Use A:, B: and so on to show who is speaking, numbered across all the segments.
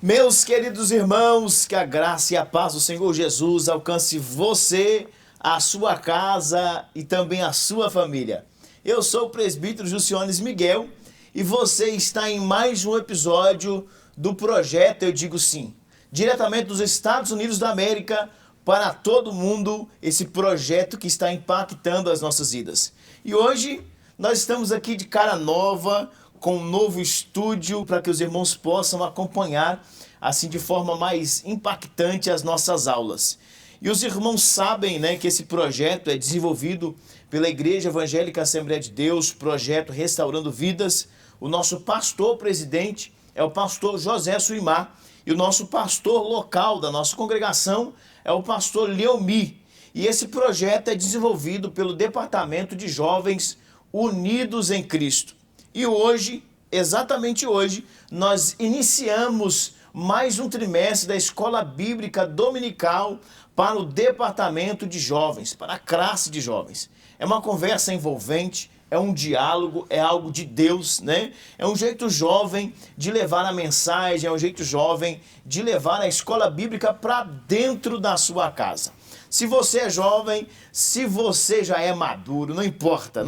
A: Meus queridos irmãos, que a graça e a paz do Senhor Jesus alcance você, a sua casa e também a sua família. Eu sou o presbítero Juciones Miguel e você está em mais um episódio do projeto Eu Digo Sim, diretamente dos Estados Unidos da América para todo mundo, esse projeto que está impactando as nossas vidas. E hoje nós estamos aqui de cara nova, com um novo estúdio para que os irmãos possam acompanhar assim de forma mais impactante as nossas aulas. E os irmãos sabem, né, que esse projeto é desenvolvido pela Igreja Evangélica Assembleia de Deus, projeto Restaurando Vidas. O nosso pastor presidente é o pastor José Suimar e o nosso pastor local da nossa congregação é o pastor Leomi. E esse projeto é desenvolvido pelo Departamento de Jovens Unidos em Cristo. E hoje, exatamente hoje, nós iniciamos mais um trimestre da Escola Bíblica Dominical para o Departamento de Jovens, para a classe de jovens. É uma conversa envolvente, é um diálogo, é algo de Deus, né? É um jeito jovem de levar a mensagem, é um jeito jovem de levar a Escola Bíblica para dentro da sua casa. Se você é jovem, se você já é maduro, não importa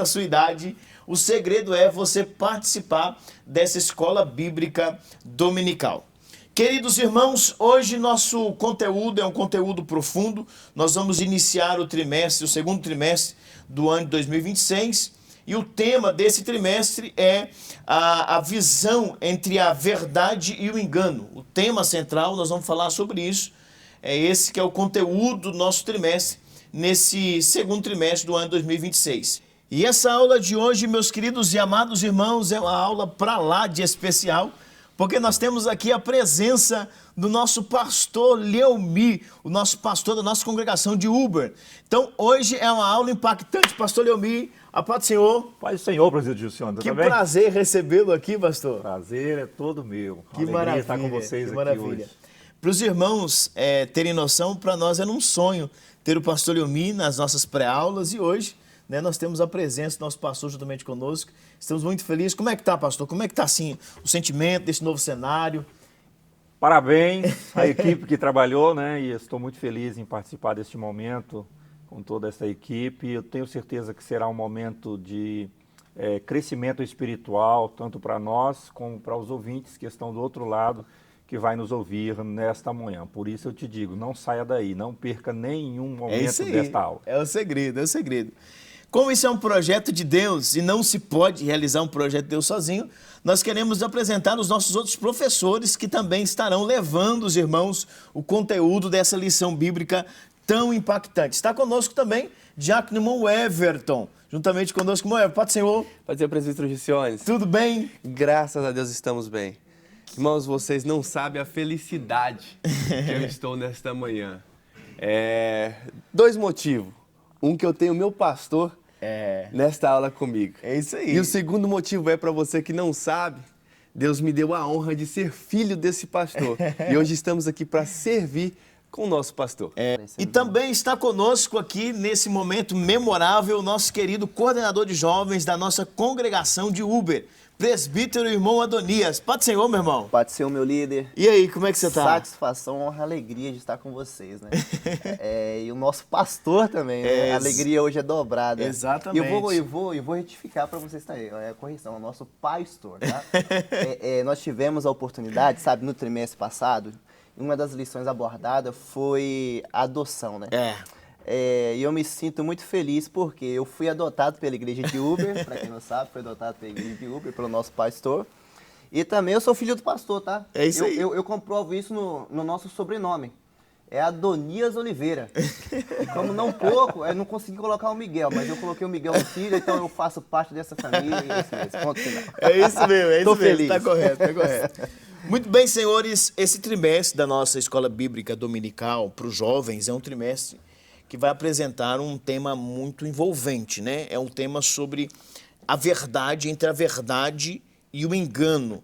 A: a sua idade, o segredo é você participar dessa escola bíblica dominical. Queridos irmãos, hoje nosso conteúdo é um conteúdo profundo. Nós vamos iniciar o segundo trimestre do ano de 2026. E o tema desse trimestre é a visão entre a verdade e o engano. O tema central, nós vamos falar sobre isso. É esse que é o conteúdo do nosso trimestre, nesse segundo trimestre do ano de 2026. E essa aula de hoje, meus queridos e amados irmãos, é uma aula para lá de especial, porque nós temos aqui a presença do nosso pastor Leomi, o nosso pastor da nossa congregação de Uber. Então, hoje é uma aula impactante. Pastor Leomi, a paz do Senhor.
B: Paz do Senhor, presidente Gilson.
A: Que prazer recebê-lo aqui, pastor.
B: Prazer é todo meu.
A: Que maravilha
B: estar com vocês
A: que
B: aqui
A: maravilha.
B: hoje.
A: Para os irmãos terem noção, para nós era um sonho ter o pastor Leomi nas nossas pré-aulas e hoje, né, nós temos a presença do nosso pastor juntamente conosco. Estamos muito felizes. Como é que está, pastor? Como é que está, assim, o sentimento desse novo cenário?
B: Parabéns à equipe que trabalhou, né? E estou muito feliz em participar deste momento com toda essa equipe. Eu tenho certeza que será um momento de crescimento espiritual, tanto para nós como para os ouvintes que estão do outro lado, que vai nos ouvir nesta manhã. Por isso eu te digo, não saia daí, não perca nenhum momento desta aula.
A: É o segredo, é o segredo. Como isso é um projeto de Deus e não se pode realizar um projeto de Deus sozinho, nós queremos apresentar os nossos outros professores que também estarão levando os irmãos o conteúdo dessa lição bíblica tão impactante. Está conosco também Diácono irmão Everton, juntamente conosco. Irmão Everton, paz do Senhor.
C: Pode ser, presbítero Giciones.
A: Tudo bem?
C: Graças a Deus estamos bem. Irmãos, vocês não sabem a felicidade que eu estou nesta manhã. Dois motivos. Um, que eu tenho meu pastor nesta aula comigo.
A: É isso aí.
C: E o segundo motivo é, para você que não sabe, Deus me deu a honra de ser filho desse pastor. E hoje estamos aqui para servir com o nosso pastor.
A: E também está conosco aqui, nesse momento memorável, o nosso querido coordenador de jovens da nossa congregação de Uber, presbítero irmão Adonias. Paz do Senhor, meu irmão.
D: Paz do Senhor, meu líder.
A: E aí, como é que você está?
D: Satisfação, honra, alegria de estar com vocês, né? E o nosso pastor também, né? A alegria hoje é dobrada.
A: Exatamente.
D: E eu vou retificar para vocês também, correção, o nosso pastor, tá? Nós tivemos a oportunidade, sabe, no trimestre passado, uma das lições abordadas foi a adoção, né? E eu me sinto muito feliz porque eu fui adotado pela igreja de Uber, para quem não sabe, fui adotado pela igreja de Uber, pelo nosso pastor. E também eu sou filho do pastor, tá?
A: É isso aí.
D: Eu comprovo isso no nosso sobrenome. É Adonias Oliveira. E como não pouco, eu não consegui colocar o Miguel, mas eu coloquei o Miguel no filho, então eu faço parte dessa família. E é isso mesmo, ponto final.
A: É isso mesmo, é isso
D: Tô
A: mesmo.
D: feliz.
A: Tá correto. Muito bem, senhores, esse trimestre da nossa Escola Bíblica Dominical para os jovens é um trimestre que vai apresentar um tema muito envolvente, né? É um tema sobre a verdade, entre a verdade e o engano.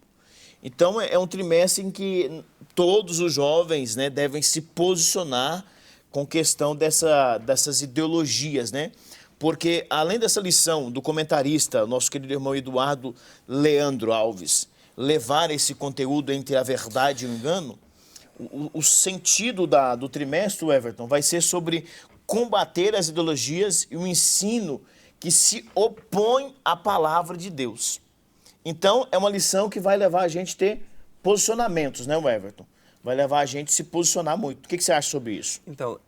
A: Então, é um trimestre em que todos os jovens, né, devem se posicionar com questão dessas ideologias, né? Porque, além dessa lição do comentarista, nosso querido irmão Eduardo Leandro Alves, levar esse conteúdo entre a verdade e o engano, o sentido do trimestre, Everton, vai ser sobre combater as ideologias e o ensino que se opõe à palavra de Deus. Então, é uma lição que vai levar a gente a ter posicionamentos, né, Everton? Vai levar a gente a se posicionar muito. O que você acha sobre isso?
C: Então,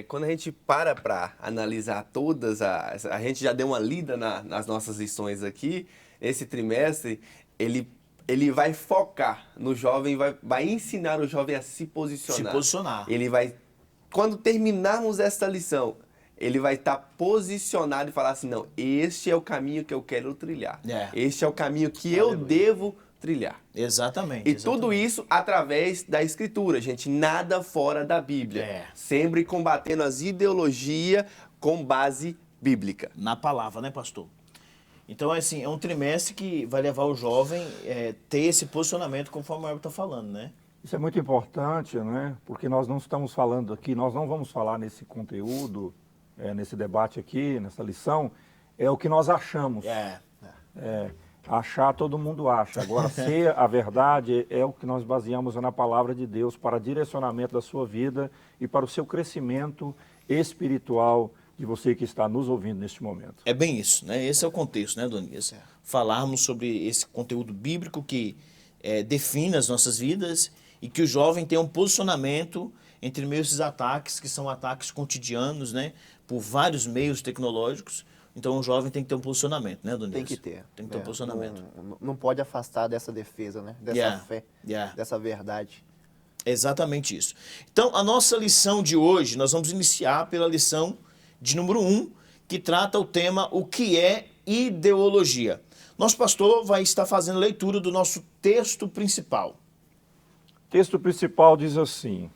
C: quando a gente para analisar todas a gente já deu uma lida nas nossas lições aqui, esse trimestre, ele vai focar no jovem, vai ensinar o jovem a se posicionar.
A: Se posicionar.
C: Ele vai, quando terminarmos esta lição, ele vai estar posicionado e falar assim, não, este é o caminho que eu quero trilhar. Este é o caminho que eu devo trilhar.
A: Exatamente.
C: Tudo isso através da Escritura, gente, nada fora da Bíblia. Sempre combatendo as ideologias com base bíblica.
A: Na palavra, né, pastor? Então, assim, é um trimestre que vai levar o jovem a ter esse posicionamento, conforme o Everton está falando, né?
B: Isso é muito importante, né? Porque nós não estamos falando aqui, nós não vamos falar nesse conteúdo, nesse debate aqui, nessa lição, é o que nós achamos. Achar, todo mundo acha. Agora, ser a verdade é o que nós baseamos na palavra de Deus para direcionamento da sua vida e para o seu crescimento espiritual de você que está nos ouvindo neste momento.
A: É bem isso, né? Esse é o contexto, né, Donias? Falarmos sobre esse conteúdo bíblico que define as nossas vidas e que o jovem tem um posicionamento entre meio a esses ataques, que são ataques cotidianos, né? Por vários meios tecnológicos. Então, o jovem tem que ter um posicionamento, né, Donias?
D: Tem que ter.
A: Tem que ter um posicionamento.
D: Não pode afastar dessa defesa, né? Dessa fé, dessa verdade.
A: Exatamente isso. Então, a nossa lição de hoje, nós vamos iniciar pela lição de número 1, que trata o tema o que é ideologia. Nosso pastor vai estar fazendo leitura do nosso texto principal.
B: O texto principal diz assim: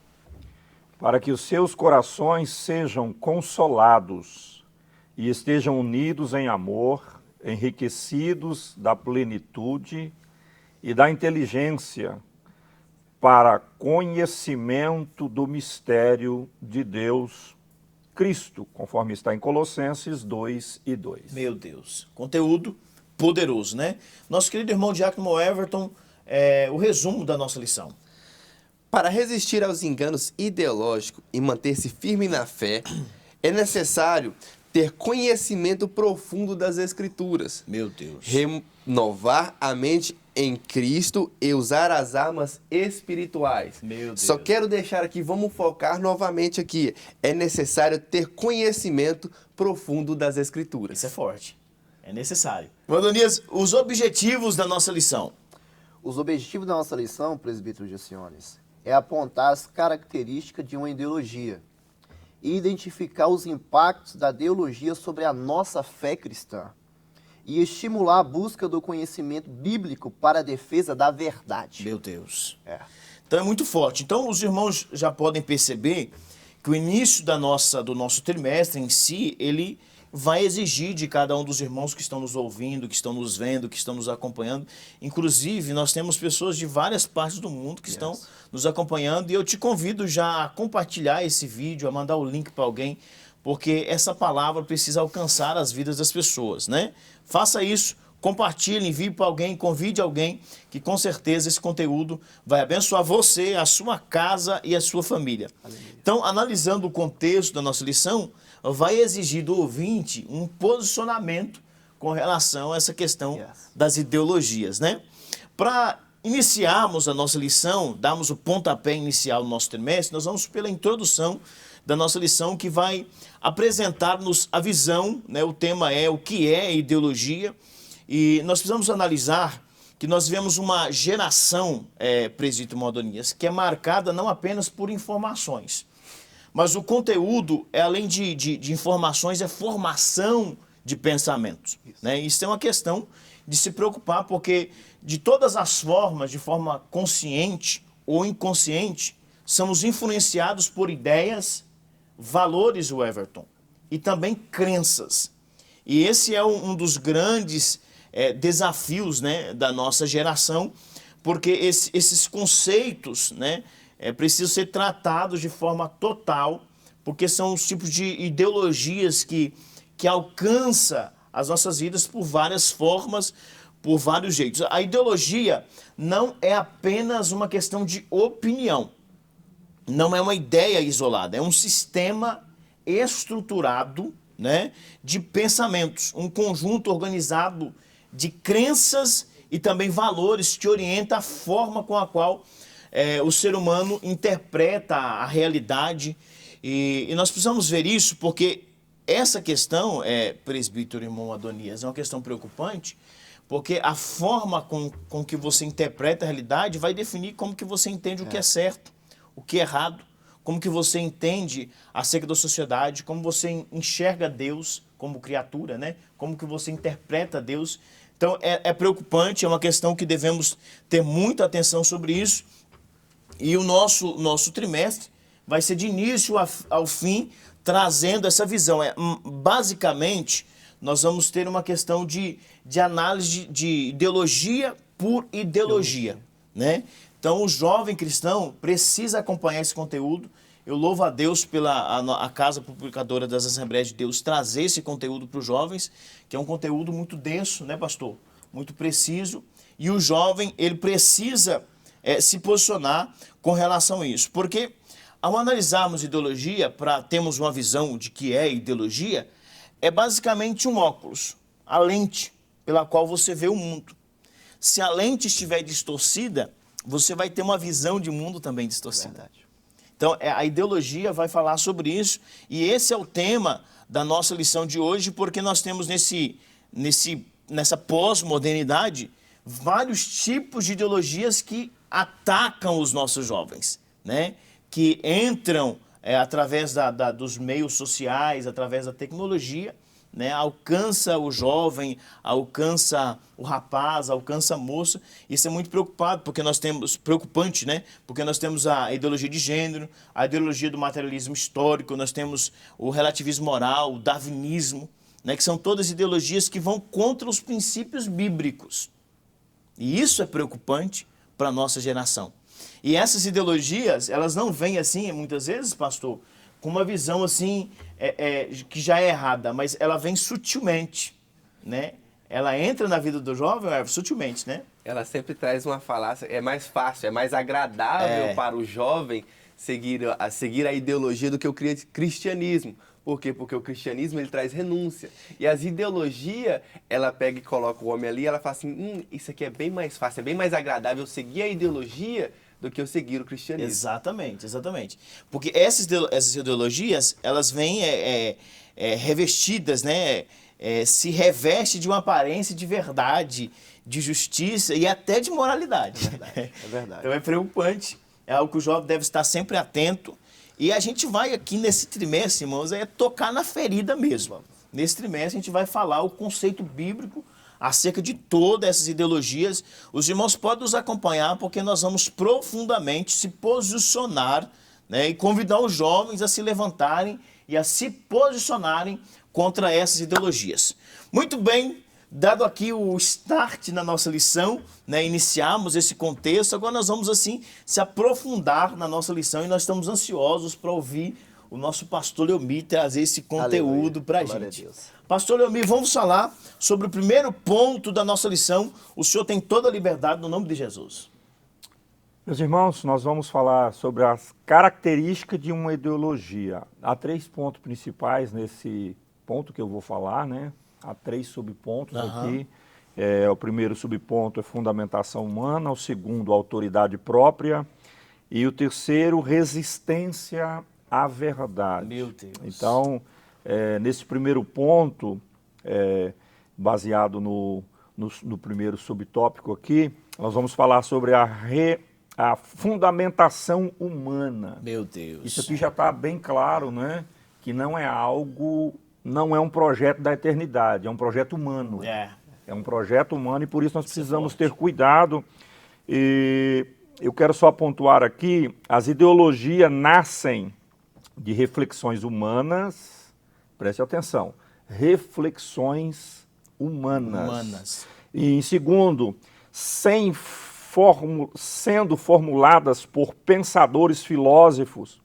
B: para que os seus corações sejam consolados e estejam unidos em amor, enriquecidos da plenitude e da inteligência para conhecimento do mistério de Deus, Cristo, conforme está em Colossenses 2:2.
A: Meu Deus, conteúdo poderoso, né? Nosso querido irmão Diácono Everton, o resumo da nossa lição.
C: Para resistir aos enganos ideológicos e manter-se firme na fé, é necessário ter conhecimento profundo das Escrituras.
A: Meu Deus.
C: Renovar a mente em Cristo e usar as armas espirituais.
A: Meu Deus.
C: Só quero deixar aqui, vamos focar novamente aqui. É necessário ter conhecimento profundo das Escrituras.
A: Isso é forte. É necessário. Adonias, os objetivos da nossa lição.
D: Os objetivos da nossa lição, presbítero Gessiones, é apontar as características de uma ideologia e identificar os impactos da ideologia sobre a nossa fé cristã e estimular a busca do conhecimento bíblico para a defesa da verdade.
A: Meu Deus. Então é muito forte. Então os irmãos já podem perceber que o início do nosso trimestre em si, ele vai exigir de cada um dos irmãos que estão nos ouvindo, que estão nos vendo, que estão nos acompanhando. Inclusive, nós temos pessoas de várias partes do mundo que estão nos acompanhando, e eu te convido já a compartilhar esse vídeo, a mandar o link para alguém, porque essa palavra precisa alcançar as vidas das pessoas, né? Faça isso, compartilhe, envie para alguém, convide alguém, que com certeza esse conteúdo vai abençoar você, a sua casa e a sua família. Aleluia. Então, analisando o contexto da nossa lição, vai exigir do ouvinte um posicionamento com relação a essa questão das ideologias, né? Para iniciarmos a nossa lição, darmos o pontapé inicial do nosso trimestre, nós vamos pela introdução da nossa lição, que vai apresentar-nos a visão, né? O tema é o que é ideologia, e nós precisamos analisar que nós vivemos uma geração, presbítero Adonias, que é marcada não apenas por informações, mas o conteúdo, além de informações, é formação de pensamentos. Né? Isso é uma questão de se preocupar, porque de todas as formas, de forma consciente ou inconsciente, somos influenciados por ideias, valores, Everton, e também crenças. E esse é um dos grandes desafios, né, da nossa geração, porque esses conceitos, né, precisam ser tratados de forma total, porque são os tipos de ideologias que alcançam as nossas vidas por várias formas, por vários jeitos. A ideologia não é apenas uma questão de opinião, não é uma ideia isolada, é um sistema estruturado, né, de pensamentos, um conjunto organizado de crenças e também valores que orienta a forma com a qual o ser humano interpreta a realidade. E nós precisamos ver isso porque essa questão, presbítero irmão Adonias, é uma questão preocupante, porque a forma com que você interpreta a realidade vai definir como que você entende o que é certo, o que é errado, como que você entende acerca da sociedade, como você enxerga Deus como criatura, né? Como que você interpreta Deus. Então é preocupante, é uma questão que devemos ter muita atenção sobre isso. E o nosso trimestre vai ser de início ao fim, trazendo essa visão. Basicamente, nós vamos ter uma questão de análise de ideologia por ideologia, né? Então, o jovem cristão precisa acompanhar esse conteúdo. Eu louvo a Deus pela a Casa Publicadora das Assembleias de Deus trazer esse conteúdo para os jovens, que é um conteúdo muito denso, né, pastor? Muito preciso. E o jovem, ele precisa se posicionar com relação a isso. Porque, ao analisarmos ideologia, para termos uma visão de que é ideologia, é basicamente um óculos, a lente pela qual você vê o mundo. Se a lente estiver distorcida, você vai ter uma visão de mundo também distorcida.
D: Verdade.
A: Então, a ideologia vai falar sobre isso, e esse é o tema da nossa lição de hoje, porque nós temos nessa pós-modernidade vários tipos de ideologias que atacam os nossos jovens, né? Que entram através dos meios sociais, através da tecnologia, né? Alcança o jovem, alcança o rapaz, alcança a moça. Isso é muito preocupante, né? Porque nós temos a ideologia de gênero, a ideologia do materialismo histórico, nós temos o relativismo moral, o darwinismo, né? Que são todas ideologias que vão contra os princípios bíblicos. E isso é preocupante para a nossa geração. E essas ideologias, elas não vêm assim, muitas vezes, pastor, com uma visão assim, que já é errada, mas ela vem sutilmente, né? Ela entra na vida do jovem sutilmente, né?
C: Ela sempre traz uma falácia, é mais fácil, é mais agradável para o jovem seguir a ideologia do que o cristianismo. Por quê? Porque o cristianismo, ele traz renúncia. E as ideologias, ela pega e coloca o homem ali, ela fala assim, isso aqui é bem mais fácil, é bem mais agradável seguir a ideologia do que eu seguir o cristianismo.
A: Exatamente, exatamente. Porque essas ideologias, elas vêm revestidas, né? Se reveste de uma aparência de verdade, de justiça e até de moralidade.
D: É verdade.
A: Então é preocupante, é algo que o jovem deve estar sempre atento. E a gente vai aqui nesse trimestre, irmãos, tocar na ferida mesmo. Nesse trimestre a gente vai falar o conceito bíblico acerca de todas essas ideologias. Os irmãos podem nos acompanhar porque nós vamos profundamente se posicionar, né, e convidar os jovens a se levantarem e a se posicionarem contra essas ideologias. Muito bem, dado aqui o start na nossa lição, né, iniciamos esse contexto, agora nós vamos assim se aprofundar na nossa lição e nós estamos ansiosos para ouvir o nosso pastor Leomir trazer esse conteúdo para a gente. Pastor Leomir, vamos falar sobre o primeiro ponto da nossa lição. O senhor tem toda a liberdade no nome de Jesus.
B: Meus irmãos, nós vamos falar sobre as características de uma ideologia. Há 3 pontos principais nesse ponto que eu vou falar, né? Há 3 subpontos aqui. O primeiro subponto é fundamentação humana, o segundo, autoridade própria, e o terceiro, resistência à verdade.
A: Meu Deus.
B: Então, nesse primeiro ponto, baseado no primeiro subtópico aqui, nós vamos falar sobre a fundamentação humana.
A: Meu Deus.
B: Isso aqui já está bem claro, né? Que não é um projeto da eternidade, é um projeto humano. É um projeto humano e por isso nós precisamos ter cuidado. E eu quero só pontuar aqui, as ideologias nascem de reflexões humanas, preste atenção, reflexões humanas. E em segundo, sendo formuladas por pensadores filósofos,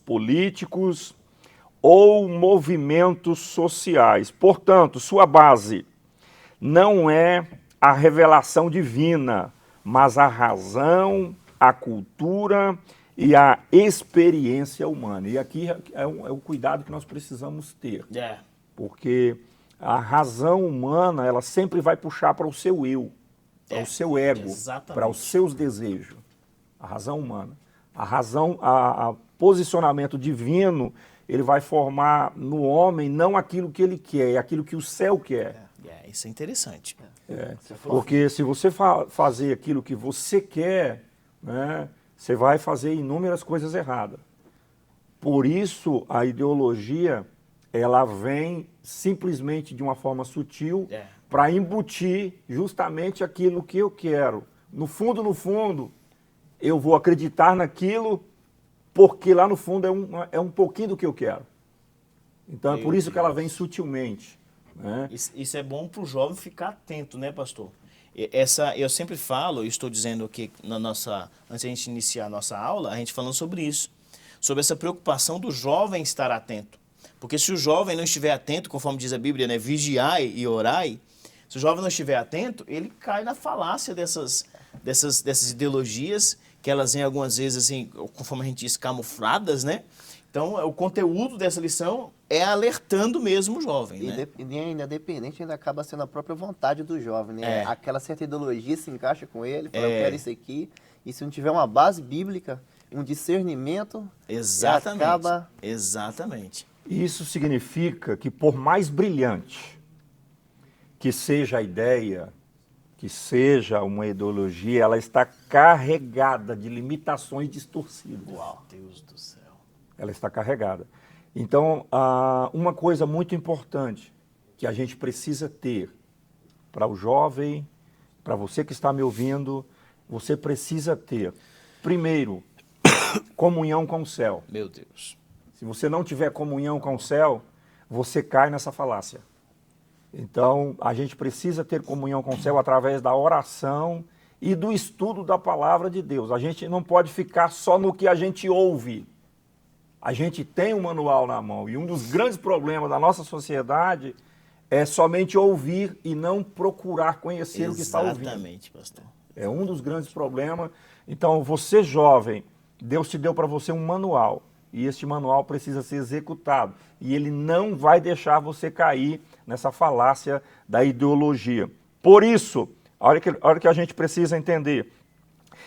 B: políticos ou movimentos sociais. Portanto, sua base não é a revelação divina, mas a razão, a cultura e a experiência humana. E aqui é o cuidado que nós precisamos ter, porque a razão humana, ela sempre vai puxar para o seu eu, para o seu ego, para os seus desejos. A razão humana. A razão, a posicionamento divino, ele vai formar no homem não aquilo que ele quer, é aquilo que o céu quer.
A: Isso é interessante.
B: Porque se você fazer aquilo que você quer, né, você vai fazer inúmeras coisas erradas. Por isso, a ideologia, ela vem simplesmente de uma forma sutil para embutir justamente aquilo que eu quero. No fundo, eu vou acreditar naquilo porque lá no fundo é um pouquinho do que eu quero. Então, é por isso que ela vem sutilmente. Né?
A: Isso é bom para o jovem ficar atento, né, pastor? Eu sempre falo, estou dizendo aqui antes de a gente iniciar a nossa aula, a gente falando sobre isso, sobre essa preocupação do jovem estar atento. Porque se o jovem não estiver atento, conforme diz a Bíblia, né, vigiai e orai, se o jovem não estiver atento, ele cai na falácia dessas ideologias, que elas vêm algumas vezes, assim, conforme a gente diz, camufladas, né? Então, o conteúdo dessa lição é alertando mesmo o jovem, né?
D: E ainda dependente, ainda acaba sendo a própria vontade do jovem, né? Aquela certa ideologia se encaixa com ele, fala, eu quero isso aqui, e se não tiver uma base bíblica, um discernimento,
A: exatamente,
D: acaba...
A: Exatamente.
B: Isso significa que por mais brilhante que seja a ideia, que seja uma ideologia, ela está carregada de limitações distorcidas.
A: Uau, Deus do céu.
B: Ela está carregada. Então, uma coisa muito importante que a gente precisa ter para o jovem, para você que está me ouvindo, você precisa ter, primeiro, comunhão com o céu.
A: Meu Deus.
B: Se você não tiver comunhão com o céu, você cai nessa falácia. Então, a gente precisa ter comunhão com o céu através da oração e do estudo da palavra de Deus. A gente não pode ficar só no que a gente ouve. A gente tem um manual na mão e um dos grandes problemas da nossa sociedade é somente ouvir e não procurar conhecer o que está ouvindo.
A: Exatamente, pastor.
B: É um dos grandes problemas. Então, você jovem, Deus te deu para você um manual e este manual precisa ser executado. E ele não vai deixar você cair nessa falácia da ideologia. Por isso, a hora que a gente precisa entender,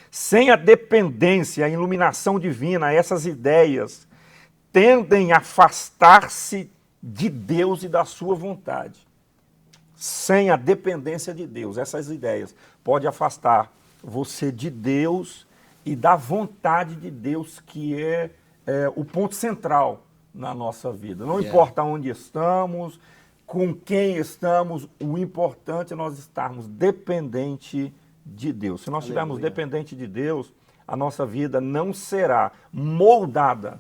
B: sem a dependência, a iluminação divina, essas ideias tendem a afastar-se de Deus e da sua vontade. Sem a dependência de Deus, essas ideias podem afastar você de Deus e da vontade de Deus, que é o ponto central na nossa vida. Não importa onde estamos, com quem estamos, o importante é nós estarmos dependentes de Deus. Se nós estivermos dependentes de Deus, a nossa vida não será moldada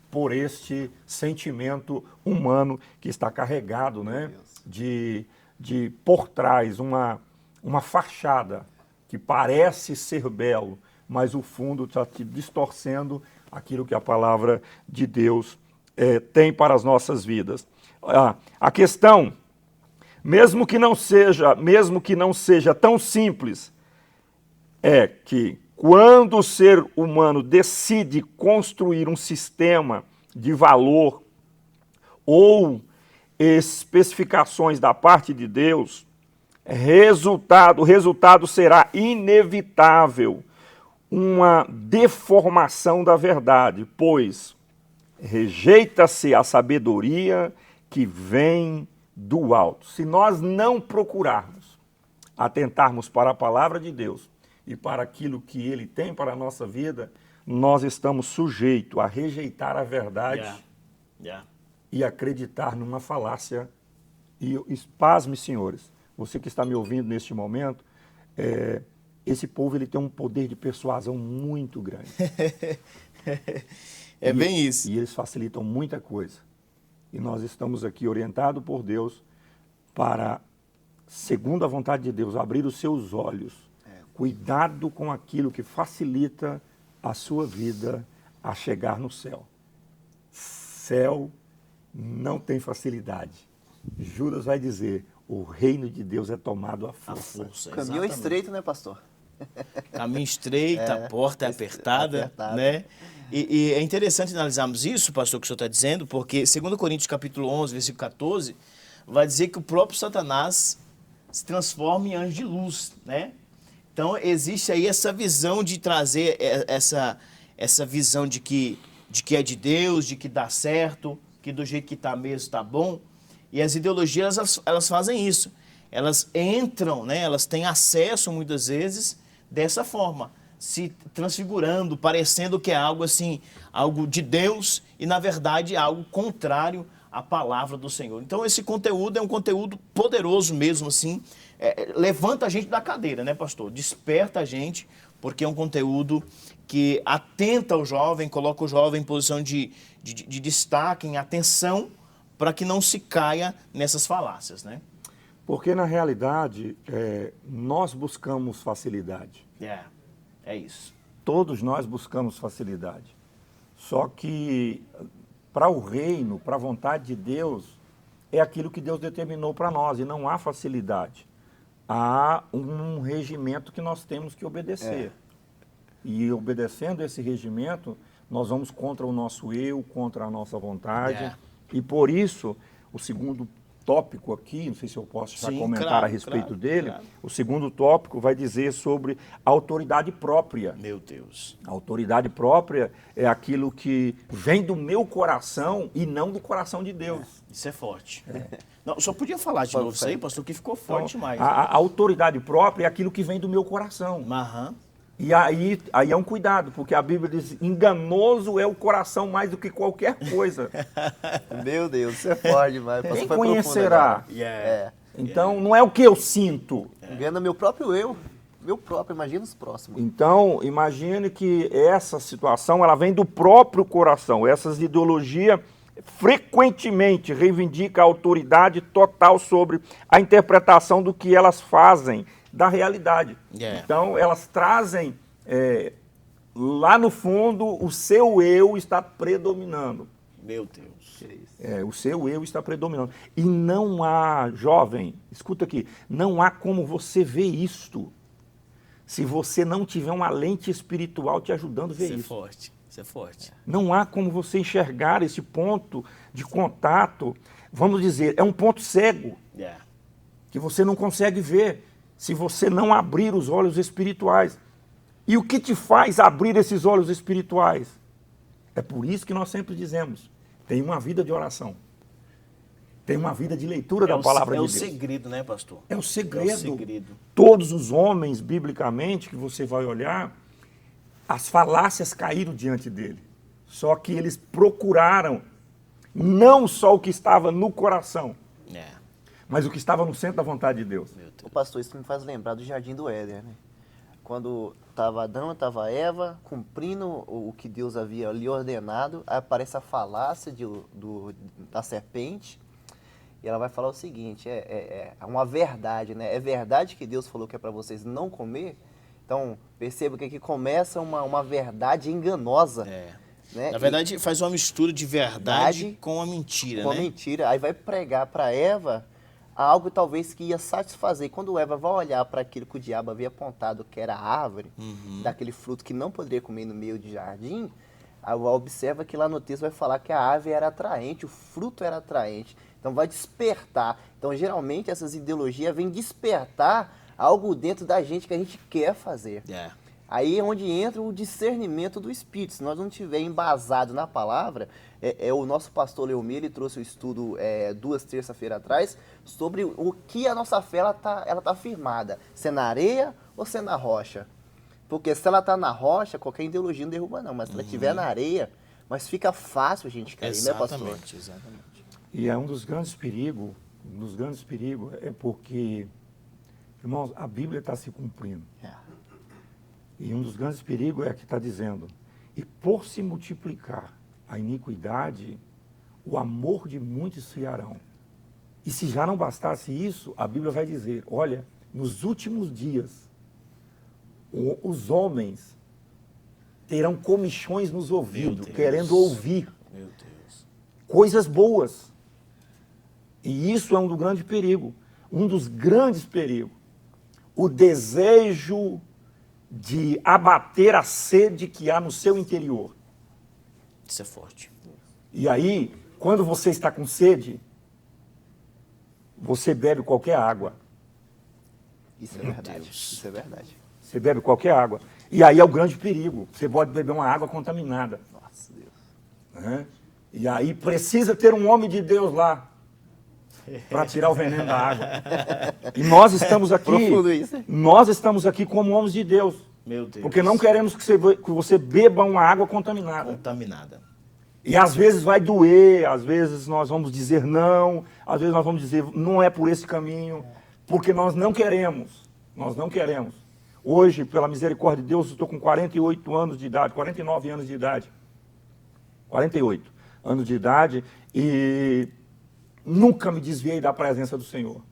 B: por este sentimento humano que está carregado, né, de por trás uma fachada que parece ser belo, mas o fundo está te distorcendo aquilo que a palavra de Deus tem para as nossas vidas. A questão, mesmo que não seja tão simples, é que quando o ser humano decide construir um sistema de valor ou especificações da parte de Deus, o resultado será inevitável, uma deformação da verdade, pois rejeita-se a sabedoria que vem do alto. Se nós não procurarmos atentarmos para a palavra de Deus e para aquilo que Ele tem para a nossa vida, nós estamos sujeitos a rejeitar a verdade e acreditar numa falácia. E pasme, senhores, você que está me ouvindo neste momento, esse povo ele tem um poder de persuasão muito grande.
A: Bem isso.
B: E eles facilitam muita coisa. E nós estamos aqui orientados por Deus para, segundo a vontade de Deus, abrir os seus olhos. Cuidado com aquilo que facilita a sua vida a chegar no céu. Céu não tem facilidade. Judas vai dizer, o reino de Deus é tomado à
A: A
B: força.
A: força.
D: Caminho
A: exatamente.
D: estreito, né, pastor?
A: Caminho estreito, a porta é apertada,
D: apertada.
A: né? E é interessante analisarmos isso, pastor, que o senhor está dizendo, porque 2 Coríntios capítulo 11, versículo 14, vai dizer que o próprio Satanás se transforma em anjo de luz, né? Então, existe aí essa visão de trazer essa visão de que é de Deus, de que dá certo, que do jeito que está mesmo está bom. E as ideologias, elas fazem isso. Elas entram, né? Elas têm acesso, muitas vezes, dessa forma, se transfigurando, parecendo que é algo assim, algo de Deus e, na verdade, algo contrário à palavra do Senhor. Então, esse conteúdo é um conteúdo poderoso mesmo, assim, levanta a gente da cadeira, né, pastor? Desperta a gente, porque é um conteúdo que atenta o jovem, coloca o jovem em posição de destaque, em atenção, para que não se caia nessas falácias, né?
B: Porque, na realidade, nós buscamos facilidade.
A: É isso.
B: Todos nós buscamos facilidade. Só que, para o reino, para a vontade de Deus, é aquilo que Deus determinou para nós, e não há facilidade. Há um regimento que nós temos que obedecer. E obedecendo esse regimento, nós vamos contra o nosso eu, contra a nossa vontade. E por isso, o segundo tópico aqui, não sei se eu posso já comentar a respeito dele, o segundo tópico vai dizer sobre a autoridade própria.
A: Meu Deus.
B: A autoridade própria é aquilo que vem do meu coração e não do coração de Deus.
A: Isso é forte. Não, só podia falar de novo isso aí, pastor, que ficou forte demais.
B: A autoridade própria é aquilo que vem do meu coração.
A: Aham.
B: E aí é um cuidado, porque a Bíblia diz, enganoso é o coração mais do que qualquer coisa.
D: Meu Deus, isso é forte demais.
B: Quem
D: Foi
B: conhecerá?
D: profundo agora.
B: Então, não é o que eu sinto.
D: Engana meu próprio eu. Meu próprio, imagina os próximos.
B: Então, imagine que essa situação, ela vem do próprio coração. Essas ideologias frequentemente reivindicam a autoridade total sobre a interpretação do que elas fazem da realidade. Então, elas trazem, lá no fundo, o seu eu está predominando.
A: Meu Deus.
B: O seu eu está predominando. E não há, jovem, escuta aqui, não há como você ver isto se você não tiver uma lente espiritual te ajudando a ver isso.
A: Isso é forte.
B: Não há como você enxergar esse ponto de contato, vamos dizer, é um ponto cego, que você não consegue ver se você não abrir os olhos espirituais. E o que te faz abrir esses olhos espirituais? É por isso que nós sempre dizemos, tem uma vida de oração. Tem uma vida de leitura da palavra de Deus.
A: É o segredo, né, pastor?
B: É o segredo.
A: É o segredo.
B: Todos os homens, biblicamente, que você vai olhar, as falácias caíram diante dele. Só que eles procuraram não só o que estava no coração, mas o que estava no centro da vontade de Deus.
D: O pastor, isso me faz lembrar do Jardim do Éden, né? Quando estava Adão, estava Eva, cumprindo o que Deus havia lhe ordenado, aí aparece a falácia da serpente, e ela vai falar o seguinte, é uma verdade, né? É verdade que Deus falou que é para vocês não comer? Então, perceba que aqui começa uma verdade enganosa. Né?
A: Na verdade, faz uma mistura de verdade com a mentira,
D: com a mentira. Aí vai pregar para Eva algo talvez que ia satisfazer. Quando Eva vai olhar para aquilo que o diabo havia apontado, que era a árvore, daquele fruto que não poderia comer no meio de jardim, ela observa que lá no texto vai falar que a árvore era atraente, o fruto era atraente. Então vai despertar. Então geralmente essas ideologias vêm despertar algo dentro da gente que a gente quer fazer. Aí é onde entra o discernimento do Espírito. Se nós não estivermos embasados na palavra, o nosso pastor Leomir, ele trouxe o estudo 2 terças-feiras atrás, sobre o que a nossa fé ela tá firmada. Se é na areia ou se é na rocha. Porque se ela está na rocha, qualquer ideologia não derruba não. Mas se ela estiver na areia, mas fica fácil a gente cair, né, pastor?
A: Exatamente.
B: E é um dos grandes perigos, é porque, irmãos, a Bíblia está se cumprindo. E um dos grandes perigos é que está dizendo, e por se multiplicar a iniquidade, o amor de muitos esfriarão. E se já não bastasse isso, a Bíblia vai dizer, olha, nos últimos dias, os homens terão comichões nos ouvidos, querendo ouvir coisas boas. E isso é um do grande perigo.
E: um dos grandes perigos, o desejo de abater a sede que há no seu interior.
A: Isso é forte.
E: E aí, quando você está com sede, você bebe qualquer água.
D: Isso é verdade. Isso é verdade.
E: Você bebe qualquer água. E aí é o grande perigo. Você pode beber uma água contaminada.
D: Nossa, Deus.
E: Né? E aí precisa ter um homem de Deus lá para tirar o veneno da água. E nós estamos aqui,
D: Profundo isso, hein?
E: nós estamos aqui como homens de Deus.
A: Meu Deus.
E: Porque não queremos que você beba uma água contaminada.
A: Contaminada.
E: E às vezes vai doer, às vezes nós vamos dizer não, às vezes nós vamos dizer não é por esse caminho, porque nós não queremos. Nós não queremos. Hoje, pela misericórdia de Deus, eu estou com 48 anos de idade, 49 anos de idade. 48 anos de idade e nunca me desviei da presença do Senhor.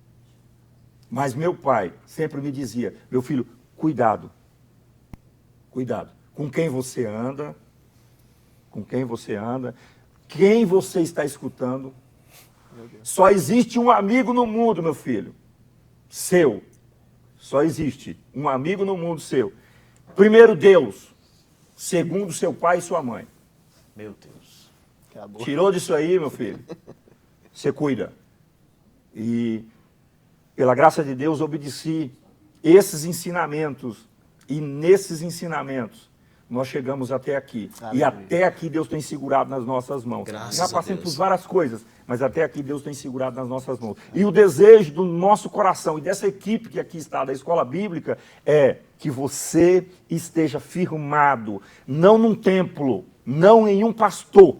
E: Mas meu pai sempre me dizia, meu filho, cuidado. Cuidado com quem você anda, quem você está escutando. Só existe um amigo no mundo, meu filho, seu. Só existe um amigo no mundo seu. Primeiro Deus, segundo seu pai e sua mãe.
A: Meu Deus.
D: Acabou.
E: Tirou disso aí, meu filho, você cuida. E pela graça de Deus obedeci esses ensinamentos. E nesses ensinamentos nós chegamos até aqui.
D: Aleluia.
E: E até aqui Deus tem segurado nas nossas mãos.
A: Graças
E: Já
A: a
E: passamos
A: Deus.
E: por várias coisas, mas até aqui Deus tem segurado nas nossas mãos. E o desejo do nosso coração e dessa equipe que aqui está, da Escola Bíblica, é que você esteja firmado, não num templo, não em um pastor,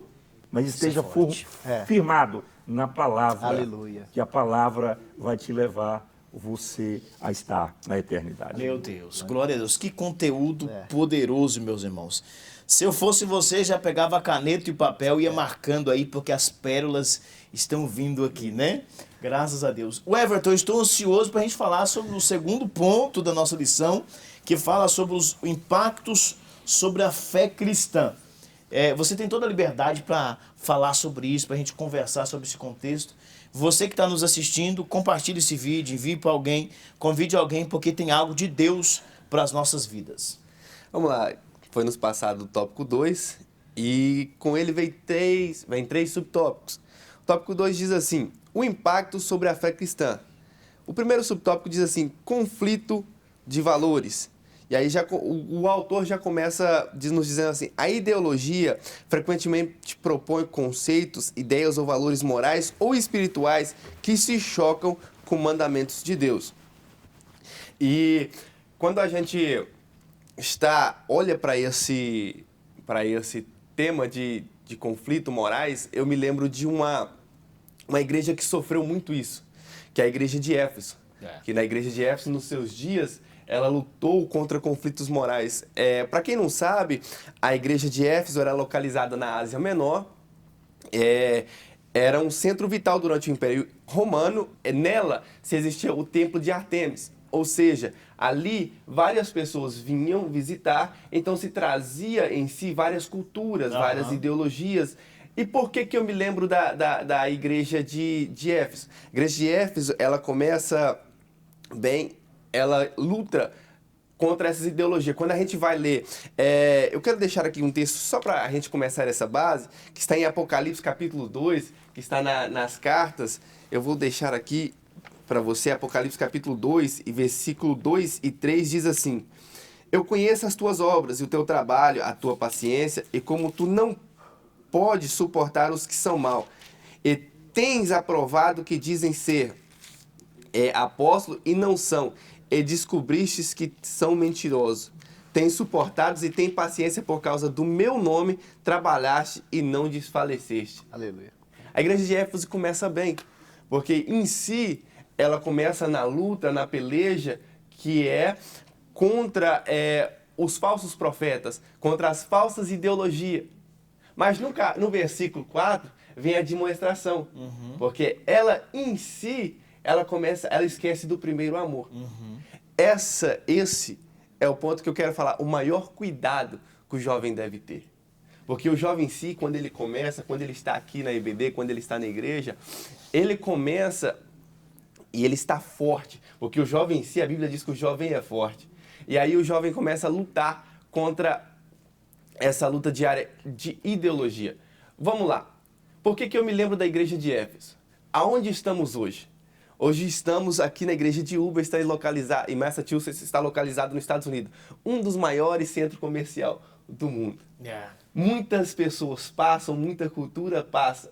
E: mas esteja
A: forte.
E: firmado na palavra.
D: Aleluia.
E: Que a palavra vai te levar você a estar na eternidade.
A: Meu Deus, glória a Deus. Que conteúdo
D: É.
A: poderoso, meus irmãos. Se eu fosse você, já pegava a caneta e o papel e ia marcando aí, porque as pérolas estão vindo aqui, né? Graças a Deus. O Everton, eu estou ansioso para a gente falar sobre o segundo ponto da nossa lição, que fala sobre os impactos sobre a fé cristã. Você tem toda a liberdade para falar sobre isso, para a gente conversar sobre esse contexto. Você que está nos assistindo, compartilhe esse vídeo, envie para alguém, convide alguém, porque tem algo de Deus para as nossas vidas.
C: Vamos lá, foi nos passado o tópico 2 e com ele vem três subtópicos. O tópico 2 diz assim, o impacto sobre a fé cristã. O primeiro subtópico diz assim, conflito de valores. E aí o autor já começa nos dizendo assim, a ideologia frequentemente propõe conceitos, ideias ou valores morais ou espirituais que se chocam com mandamentos de Deus. E quando a gente olha para esse tema de conflito morais, eu me lembro de uma igreja que sofreu muito isso, que é a igreja de Éfeso. Que na igreja de Éfeso, nos seus dias, ela lutou contra conflitos morais. Para quem não sabe, a igreja de Éfeso era localizada na Ásia Menor, era um centro vital durante o Império Romano. Nela se existia o Templo de Ártemis, ou seja, ali várias pessoas vinham visitar, então se trazia em si várias culturas, várias ideologias. E por que eu me lembro da igreja de Éfeso? A igreja de Éfeso, ela começa bem, ela luta contra essas ideologias. Quando a gente vai ler, eu quero deixar aqui um texto só para a gente começar essa base, que está em Apocalipse capítulo 2, que está nas cartas. Eu vou deixar aqui para você, Apocalipse capítulo 2, e versículo 2 e 3 diz assim, eu conheço as tuas obras e o teu trabalho, a tua paciência, e como tu não podes suportar os que são maus, e tens aprovado que dizem ser apóstolo e não são, e descobristes que são mentirosos. Tens suportado e tens paciência por causa do meu nome, trabalhaste e não desfaleceste.
D: Aleluia.
C: A igreja de Éfeso começa bem, porque em si ela começa na luta, na peleja, que é contra os falsos profetas, contra as falsas ideologias. Mas no versículo 4 vem a demonstração, porque ela em si, ela esquece do primeiro amor. Esse é o ponto que eu quero falar, o maior cuidado que o jovem deve ter. Porque o jovem em si, quando ele começa, quando ele está aqui na EBD, quando ele está na igreja, ele começa E ele está forte, porque o jovem em si, a Bíblia diz que o jovem é forte. E aí o jovem começa a lutar contra essa luta diária de ideologia. Vamos lá. Por que eu me lembro da igreja de Éfeso? Aonde estamos hoje? Hoje estamos aqui na igreja de Uber, está localizada em Massachusetts, está localizado nos Estados Unidos. Um dos maiores centros comerciais do mundo. Muitas pessoas passam, muita cultura passa.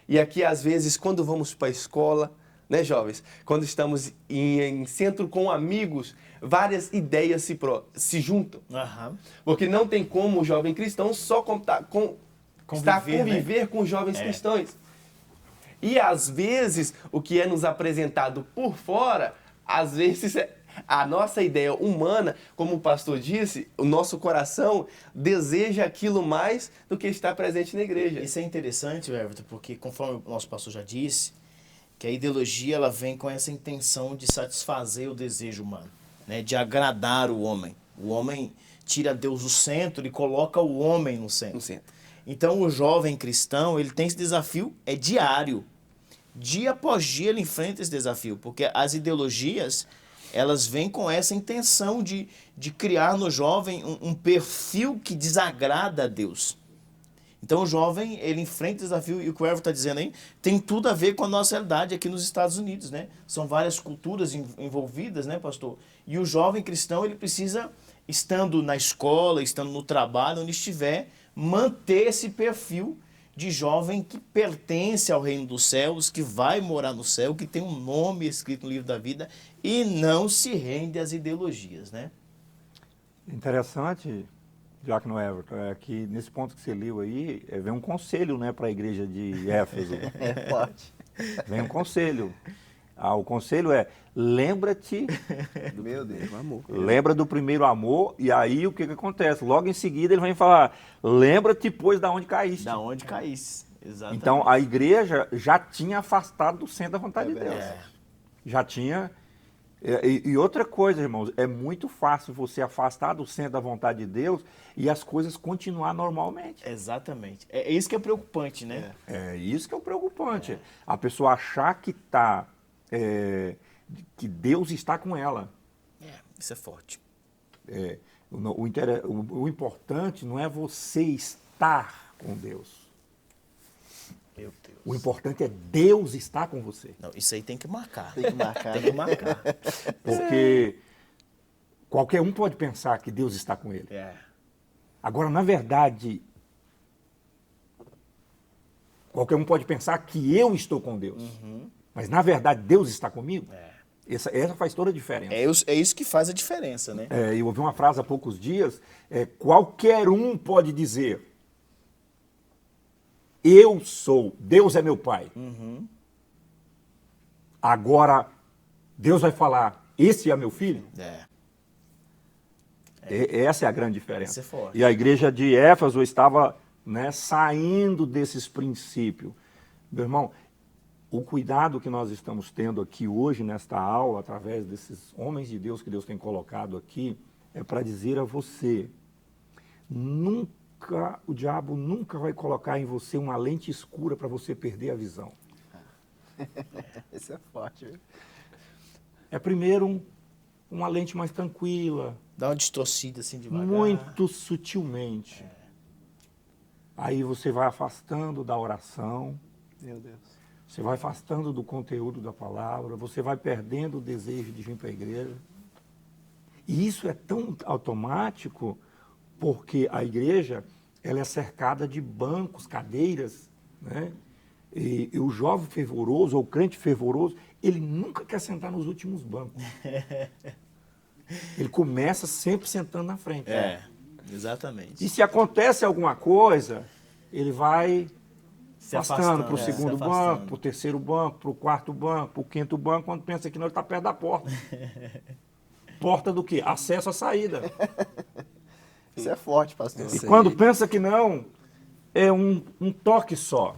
C: E aqui, às vezes, quando vamos para a escola, né, jovens? Quando estamos em centro com amigos, várias ideias se juntam. Porque não tem como o jovem cristão só conviver com os jovens cristãos. E, às vezes, o que é nos apresentado por fora, às vezes, a nossa ideia humana, como o pastor disse, o nosso coração deseja aquilo mais do que está presente na igreja.
A: Isso é interessante, Everton, porque conforme o nosso pastor já disse, que a ideologia ela vem com essa intenção de satisfazer o desejo humano, né? De agradar o homem. O homem tira Deus do centro e coloca o homem no centro. Então o jovem cristão, ele tem esse desafio, é diário. Dia após dia ele enfrenta esse desafio, porque as ideologias, elas vêm com essa intenção de criar no jovem um perfil que desagrada a Deus. Então o jovem, ele enfrenta o desafio, e o que o Everton está dizendo aí, tem tudo a ver com a nossa realidade aqui nos Estados Unidos, né? São várias culturas envolvidas, né, pastor? E o jovem cristão, ele precisa, estando na escola, estando no trabalho, onde estiver, manter esse perfil de jovem que pertence ao reino dos céus, que vai morar no céu, que tem um nome escrito no livro da vida e não se rende às ideologias, né?
E: Interessante, Diácono Everton, é que nesse ponto que você leu aí, vem um conselho, né, para a igreja de Éfeso.
D: É forte.
E: Vem um conselho. O conselho é, lembra-te,
D: Meu Deus.
E: lembra do primeiro amor, e aí o que acontece? Logo em seguida ele vai falar, lembra-te, pois, da onde caíste.
A: Da onde caísse, exatamente.
E: Então a igreja já tinha afastado do centro da vontade de Deus. Já tinha. E outra coisa, irmãos, é muito fácil você afastar do centro da vontade de Deus e as coisas continuar normalmente.
A: Exatamente. É isso que é preocupante, né?
E: É isso que é o preocupante. A pessoa achar que que Deus está com ela.
A: Isso é forte.
E: O importante não é você estar com Deus.
A: Meu Deus.
E: O importante é Deus estar com você.
A: Não, isso aí tem que marcar.
D: Tem que marcar.
A: Tem que marcar.
E: Porque qualquer um pode pensar que Deus está com ele. Agora, na verdade, qualquer um pode pensar que eu estou com Deus. Mas, na verdade, Deus está comigo? Essa faz toda a diferença.
A: É isso que faz a diferença, né?
E: Eu ouvi uma frase há poucos dias, qualquer um pode dizer, eu sou, Deus é meu pai. Agora, Deus vai falar, esse é meu filho? Essa é a grande diferença.
A: Isso é forte.
E: E a igreja de Éfeso estava, né, saindo desses princípios. Meu irmão, o cuidado que nós estamos tendo aqui hoje nesta aula, através desses homens de Deus que Deus tem colocado aqui, é para dizer a você, o diabo nunca vai colocar em você uma lente escura para você perder a visão.
D: Isso é forte, viu?
E: É primeiro uma lente mais tranquila.
A: Dá uma distorcida assim devagar.
E: Muito sutilmente. Aí você vai afastando da oração.
D: Meu Deus.
E: Você vai afastando do conteúdo da palavra. Você vai perdendo o desejo de vir para a igreja. E isso é tão automático porque a igreja ela é cercada de bancos, cadeiras, né? E o jovem fervoroso, ou o crente fervoroso, ele nunca quer sentar nos últimos bancos. Ele começa sempre sentando na frente.
A: Exatamente.
E: E se acontece alguma coisa, ele vai
A: Se
E: afastando para o
A: se
E: segundo
A: afastando.
E: banco, para o terceiro banco, para o quarto banco, para o quinto banco, quando pensa que não, ele está perto da porta. Porta do quê? Acesso à saída.
D: Isso é forte, pastor.
E: E quando pensa que não, é um toque só.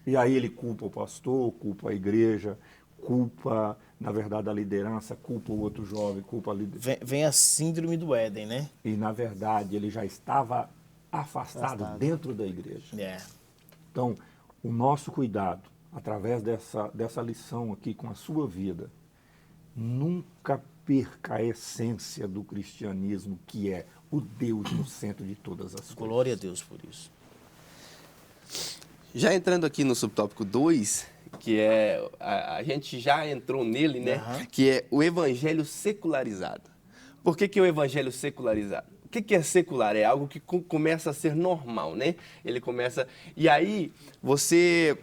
E: E aí ele culpa o pastor, culpa a igreja, culpa, na verdade, a liderança, culpa o outro jovem, culpa a liderança.
A: Vem a síndrome do Éden, né?
E: E, na verdade, ele já estava afastado dentro da igreja. Então, o nosso cuidado através dessa lição aqui com a sua vida, nunca perca a essência do cristianismo, que é o Deus no centro de todas as coisas.
A: Glória a Deus por isso.
C: Já entrando aqui no subtópico 2, que é, a gente já entrou nele, né? Que é o evangelho secularizado. Por que o evangelho secularizado? O que é secular? É algo que começa a ser normal, né? Ele começa... E aí, você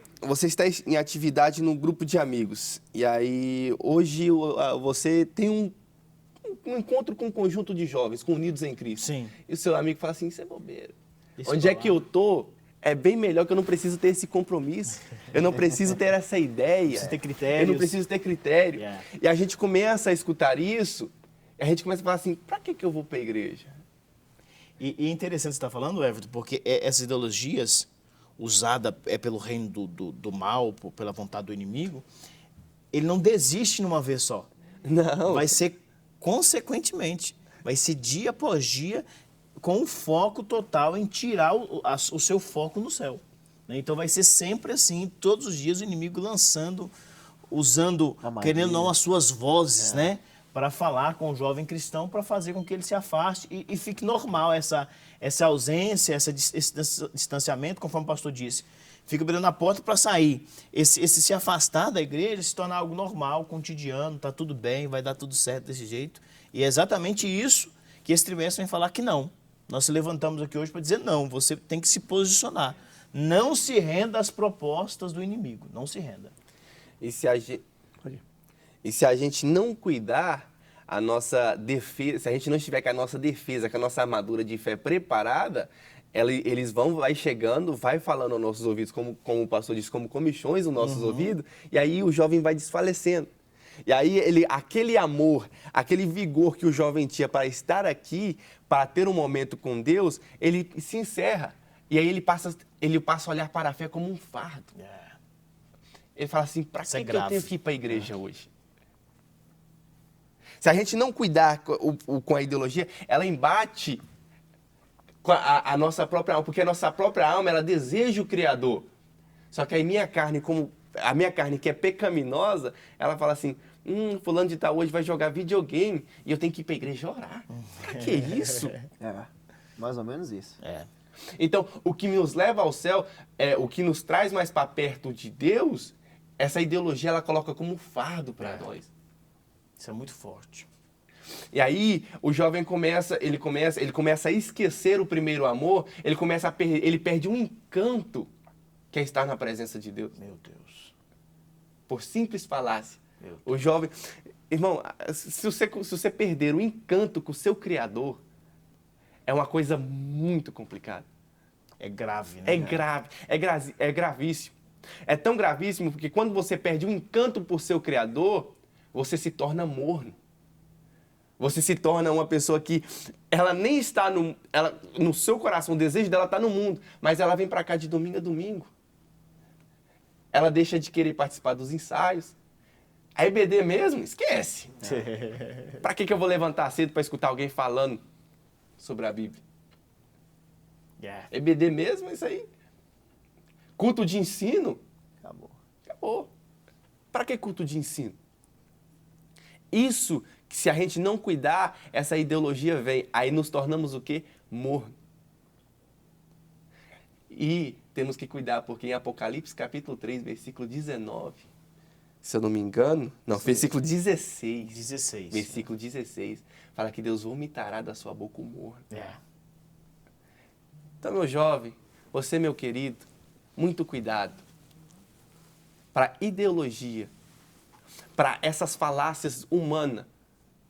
C: está em atividade num grupo de amigos. E aí, hoje, você tem um encontro com um conjunto de jovens, unidos em Cristo.
A: Sim.
C: E o seu amigo fala assim, isso é bobeira.
A: Isso
C: Onde é que eu tô? É bem melhor, que eu não preciso ter esse compromisso. Eu não preciso ter essa ideia.
A: Preciso ter critérios.
C: Eu não preciso ter critério.
A: Yeah.
C: E a gente começa a escutar isso, e a gente começa a falar assim, pra que eu vou para a igreja?
A: E é interessante você estar falando, Everton, porque essas ideologias usadas pelo reino do mal, pela vontade do inimigo, ele não desiste numa vez só.
C: Não.
A: Vai ser consequentemente. Vai ser dia após dia com um foco total em tirar o seu foco no céu. Né? Então vai ser sempre assim, todos os dias o inimigo lançando, usando, querendo ou não, as suas vozes, né? Para falar com o jovem cristão, para fazer com que ele se afaste e fique normal essa ausência, esse distanciamento, conforme o pastor disse. Fica abrindo a porta para sair. Esse se afastar da igreja se tornar algo normal, cotidiano, tá tudo bem, vai dar tudo certo desse jeito. E é exatamente isso que esse trimestre vem falar que não. Nós se levantamos aqui hoje para dizer não, você tem que se posicionar. Não se renda às propostas do inimigo, não se renda.
C: E se a gente não cuidar, a nossa defesa, se a gente não estiver com a nossa defesa, com a nossa armadura de fé preparada, eles vai chegando, vai falando aos nossos ouvidos, como o pastor disse, como comichões nos nossos ouvidos, e aí o jovem vai desfalecendo. E aí aquele amor, aquele vigor que o jovem tinha para estar aqui, para ter um momento com Deus, ele se encerra. E aí ele passa a olhar para a fé como um fardo. Ele fala assim, para que eu tenho que ir para a igreja hoje? Se a gente não cuidar com a ideologia, ela embate com a nossa própria alma, porque a nossa própria alma, ela deseja o Criador. Só que a minha carne que é pecaminosa, ela fala assim, fulano de tal hoje vai jogar videogame e eu tenho que ir para a igreja orar. Pra que isso?
D: É, mais ou menos isso.
C: Então, o que nos leva ao céu, o que nos traz mais para perto de Deus, essa ideologia ela coloca como um fardo para nós.
A: Isso é muito forte.
C: E aí, o jovem começa a esquecer o primeiro amor, ele perde um encanto que é estar na presença de Deus.
A: Meu Deus.
C: Por simples falácia. O jovem... Irmão, se você perder o encanto com o seu Criador, é uma coisa muito complicada.
A: É grave, né?
C: É gravíssimo. É tão gravíssimo porque quando você perde o encanto por seu Criador, você se torna morno. Você se torna uma pessoa que ela nem está no seu coração, o desejo dela está no mundo, mas ela vem para cá de domingo a domingo. Ela deixa de querer participar dos ensaios. A EBD mesmo, esquece. Para que eu vou levantar cedo para escutar alguém falando sobre a Bíblia? EBD mesmo, isso aí. Culto de ensino? Acabou. Para que culto de ensino? Isso, que se a gente não cuidar, essa ideologia vem. Aí nos tornamos o quê? Morno. E temos que cuidar, porque em Apocalipse capítulo 3, versículo 19, se eu não me engano, não, versículo 16.
A: 16.
C: Versículo 16, fala que Deus vomitará da sua boca o morno. Então, meu jovem, você, meu querido, muito cuidado para ideologia, para essas falácias humanas,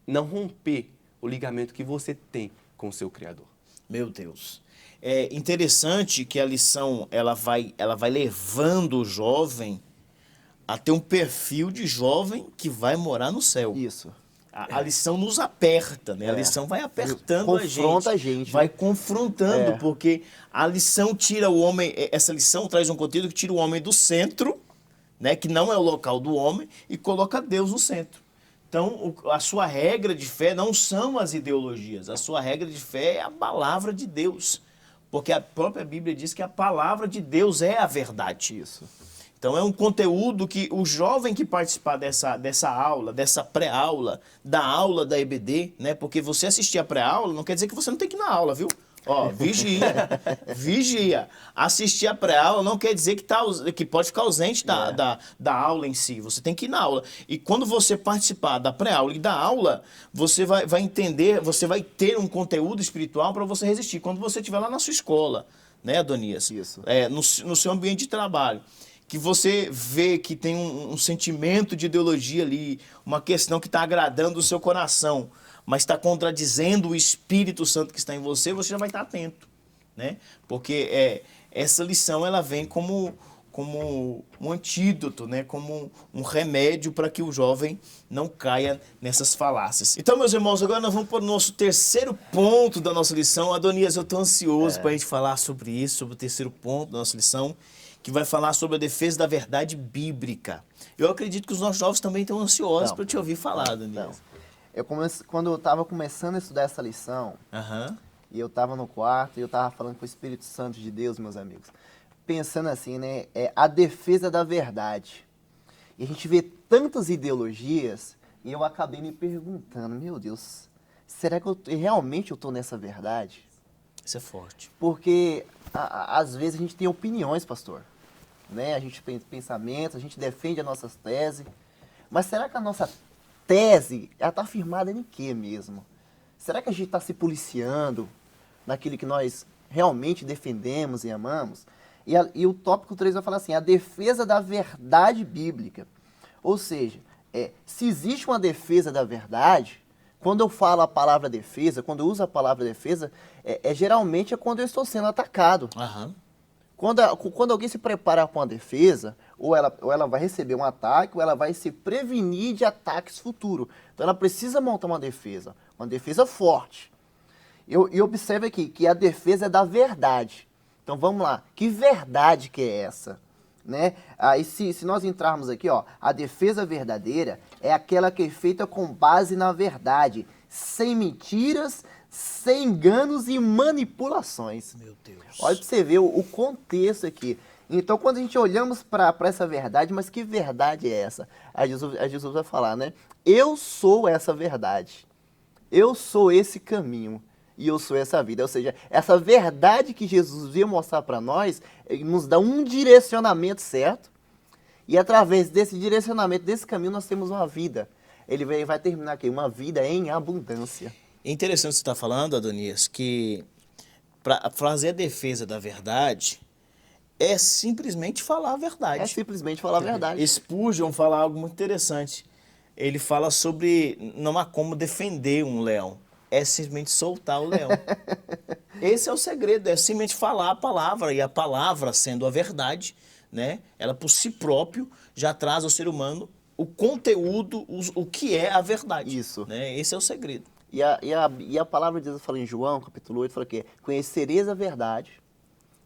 C: não romper o ligamento que você tem com o seu Criador.
A: Meu Deus. É interessante que a lição ela vai levando o jovem a ter um perfil de jovem que vai morar no céu.
D: Isso.
A: A lição nos aperta, né? A lição vai apertando a gente.
D: Confronta a gente.
A: Vai confrontando, porque a lição tira o homem... Essa lição traz um conteúdo que tira o homem do centro, né? Que não é o local do homem, e coloca Deus no centro. Então, a sua regra de fé não são as ideologias. A sua regra de fé é a palavra de Deus. Porque a própria Bíblia diz que a palavra de Deus é a verdade.
D: Isso.
A: Então é um conteúdo que o jovem que participar dessa aula, dessa pré-aula, da aula da EBD, né? Porque você assistir a pré-aula não quer dizer que você não tem que ir na aula, viu? Ó, vigia, vigia. Assistir a pré-aula não quer dizer que pode ficar ausente da aula em si. Você tem que ir na aula. E quando você participar da pré-aula e da aula, você vai entender, você vai ter um conteúdo espiritual para você resistir. Quando você estiver lá na sua escola, né, Adonias?
D: Isso.
A: No seu ambiente de trabalho, que você vê que tem um sentimento de ideologia ali, uma questão que está agradando o seu coração, mas está contradizendo o Espírito Santo que está em você, você já vai estar atento, né? Porque essa lição ela vem como um antídoto, né? Como um remédio para que o jovem não caia nessas falácias. Então, meus irmãos, agora nós vamos para o nosso terceiro ponto da nossa lição. Adonias, eu estou ansioso para a gente falar sobre isso, sobre o terceiro ponto da nossa lição, que vai falar sobre a defesa da verdade bíblica. Eu acredito que os nossos jovens também estão ansiosos para te ouvir falar, Adonias.
D: Quando eu estava começando a estudar essa lição, e eu estava no quarto, e eu estava falando com o Espírito Santo de Deus, meus amigos, pensando assim, né, a defesa da verdade. E a gente vê tantas ideologias, e eu acabei me perguntando, meu Deus, será que realmente eu estou nessa verdade?
A: Isso é forte.
D: Porque, às vezes, a gente tem opiniões, pastor, né? A gente tem pensamentos, a gente defende as nossas teses, mas será que a nossa tese, ela está firmada em quê mesmo? Será que a gente está se policiando naquilo que nós realmente defendemos e amamos? E o tópico 3 vai falar assim, a defesa da verdade bíblica. Ou seja, se existe uma defesa da verdade, quando eu falo a palavra defesa, quando eu uso a palavra defesa, geralmente é quando eu estou sendo atacado. Quando alguém se prepara para uma defesa, ou ela vai receber um ataque, ou ela vai se prevenir de ataques futuros. Então ela precisa montar uma defesa forte. E observe aqui que a defesa é da verdade. Então vamos lá, que verdade que é essa? Né? Aí se nós entrarmos aqui, ó, a defesa verdadeira é aquela que é feita com base na verdade, sem mentiras, sem enganos e manipulações.
A: Meu Deus.
D: Olha para você ver o contexto aqui. Então, quando a gente olhamos para essa verdade, mas que verdade é essa? Aí Jesus vai falar, né? Eu sou essa verdade. Eu sou esse caminho. E eu sou essa vida. Ou seja, essa verdade que Jesus veio mostrar para nós, ele nos dá um direcionamento certo. E através desse direcionamento, desse caminho, nós temos uma vida. Ele vai terminar aqui, uma vida em abundância.
A: É interessante você estar falando, Adonias, que para fazer a defesa da verdade é simplesmente falar a verdade.
D: É simplesmente falar a verdade.
A: Spurgeon fala algo muito interessante. Ele fala sobre não há como defender um leão. É simplesmente soltar o leão. Esse é o segredo, é simplesmente falar a palavra. E a palavra, sendo a verdade, né, ela por si próprio já traz ao ser humano o conteúdo, o que é a verdade.
D: Isso.
A: Né? Esse é o segredo.
D: E a palavra de Deus fala em João, capítulo 8, fala que conhecereis a verdade,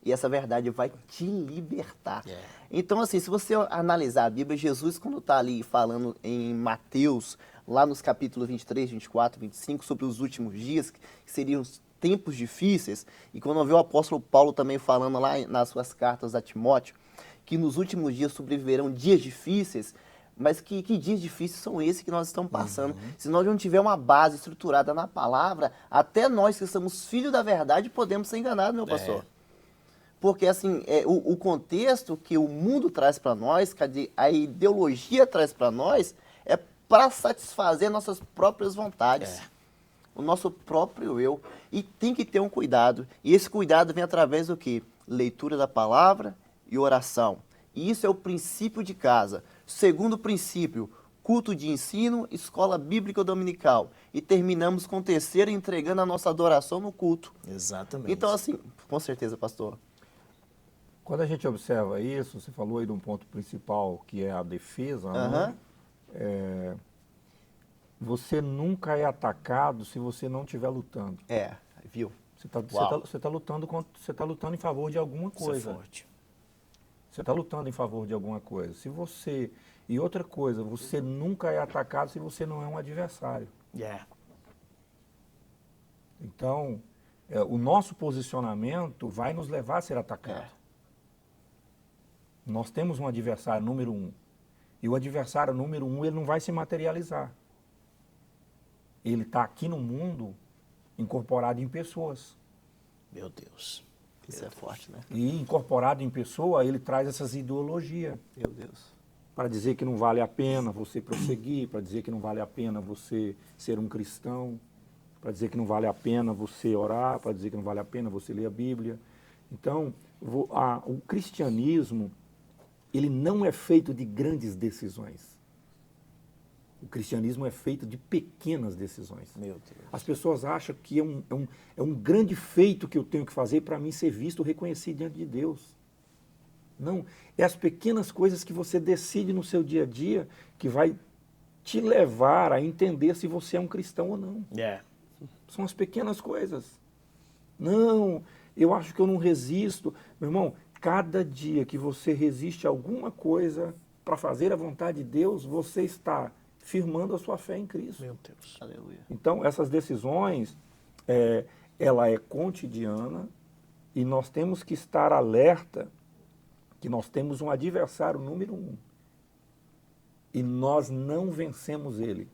D: e essa verdade vai te libertar. Então, assim, se você analisar a Bíblia, Jesus, quando está ali falando em Mateus, lá nos capítulos 23, 24, 25, sobre os últimos dias, que seriam os tempos difíceis, e quando vê o apóstolo Paulo também falando lá nas suas cartas a Timóteo, que nos últimos dias sobreviverão dias difíceis, mas que dias difíceis são esses que nós estamos passando? Se nós não tiver uma base estruturada na palavra, até nós que somos filhos da verdade podemos ser enganados, meu pastor. Porque assim, o contexto que o mundo traz para nós, que a ideologia traz para nós, é para satisfazer nossas próprias vontades. O nosso próprio eu. E tem que ter um cuidado. E esse cuidado vem através do quê? Leitura da palavra e oração. E isso é o princípio de casa. Segundo princípio, culto de ensino, escola bíblica dominical. E terminamos com o terceiro, entregando a nossa adoração no culto.
A: Exatamente.
D: Então, assim, com certeza, pastor.
E: Quando a gente observa isso, você falou aí de um ponto principal, que é a defesa, né? Você nunca é atacado se você não estiver lutando.
D: Viu?
E: Você tá lutando em favor de alguma coisa.
A: Isso é forte.
E: Você está lutando em favor de alguma coisa. E outra coisa, você nunca é atacado se você não é um adversário. Então, o nosso posicionamento vai nos levar a ser atacado. Nós temos um adversário número 1. E o adversário número 1, ele não vai se materializar. Ele está aqui no mundo incorporado em pessoas.
A: Meu Deus.
D: Isso é forte, né?
E: E incorporado em pessoa, ele traz essas ideologias.
D: Meu Deus.
E: Para dizer que não vale a pena você prosseguir, para dizer que não vale a pena você ser um cristão, para dizer que não vale a pena você orar, para dizer que não vale a pena você ler a Bíblia. Então, o cristianismo, ele não é feito de grandes decisões. O cristianismo é feito de pequenas decisões.
A: Meu Deus.
E: As pessoas acham que é um grande feito que eu tenho que fazer para mim ser visto, reconhecido diante de Deus. Não, é as pequenas coisas que você decide no seu dia a dia que vai te levar a entender se você é um cristão ou não. São as pequenas coisas. Não, eu acho que eu não resisto. Meu irmão, cada dia que você resiste a alguma coisa para fazer a vontade de Deus, você está firmando a sua fé em Cristo.
A: Meu Deus.
D: Aleluia.
E: Então, essas decisões, ela é cotidiana e nós temos que estar alerta que nós temos um adversário número 1. E nós não vencemos ele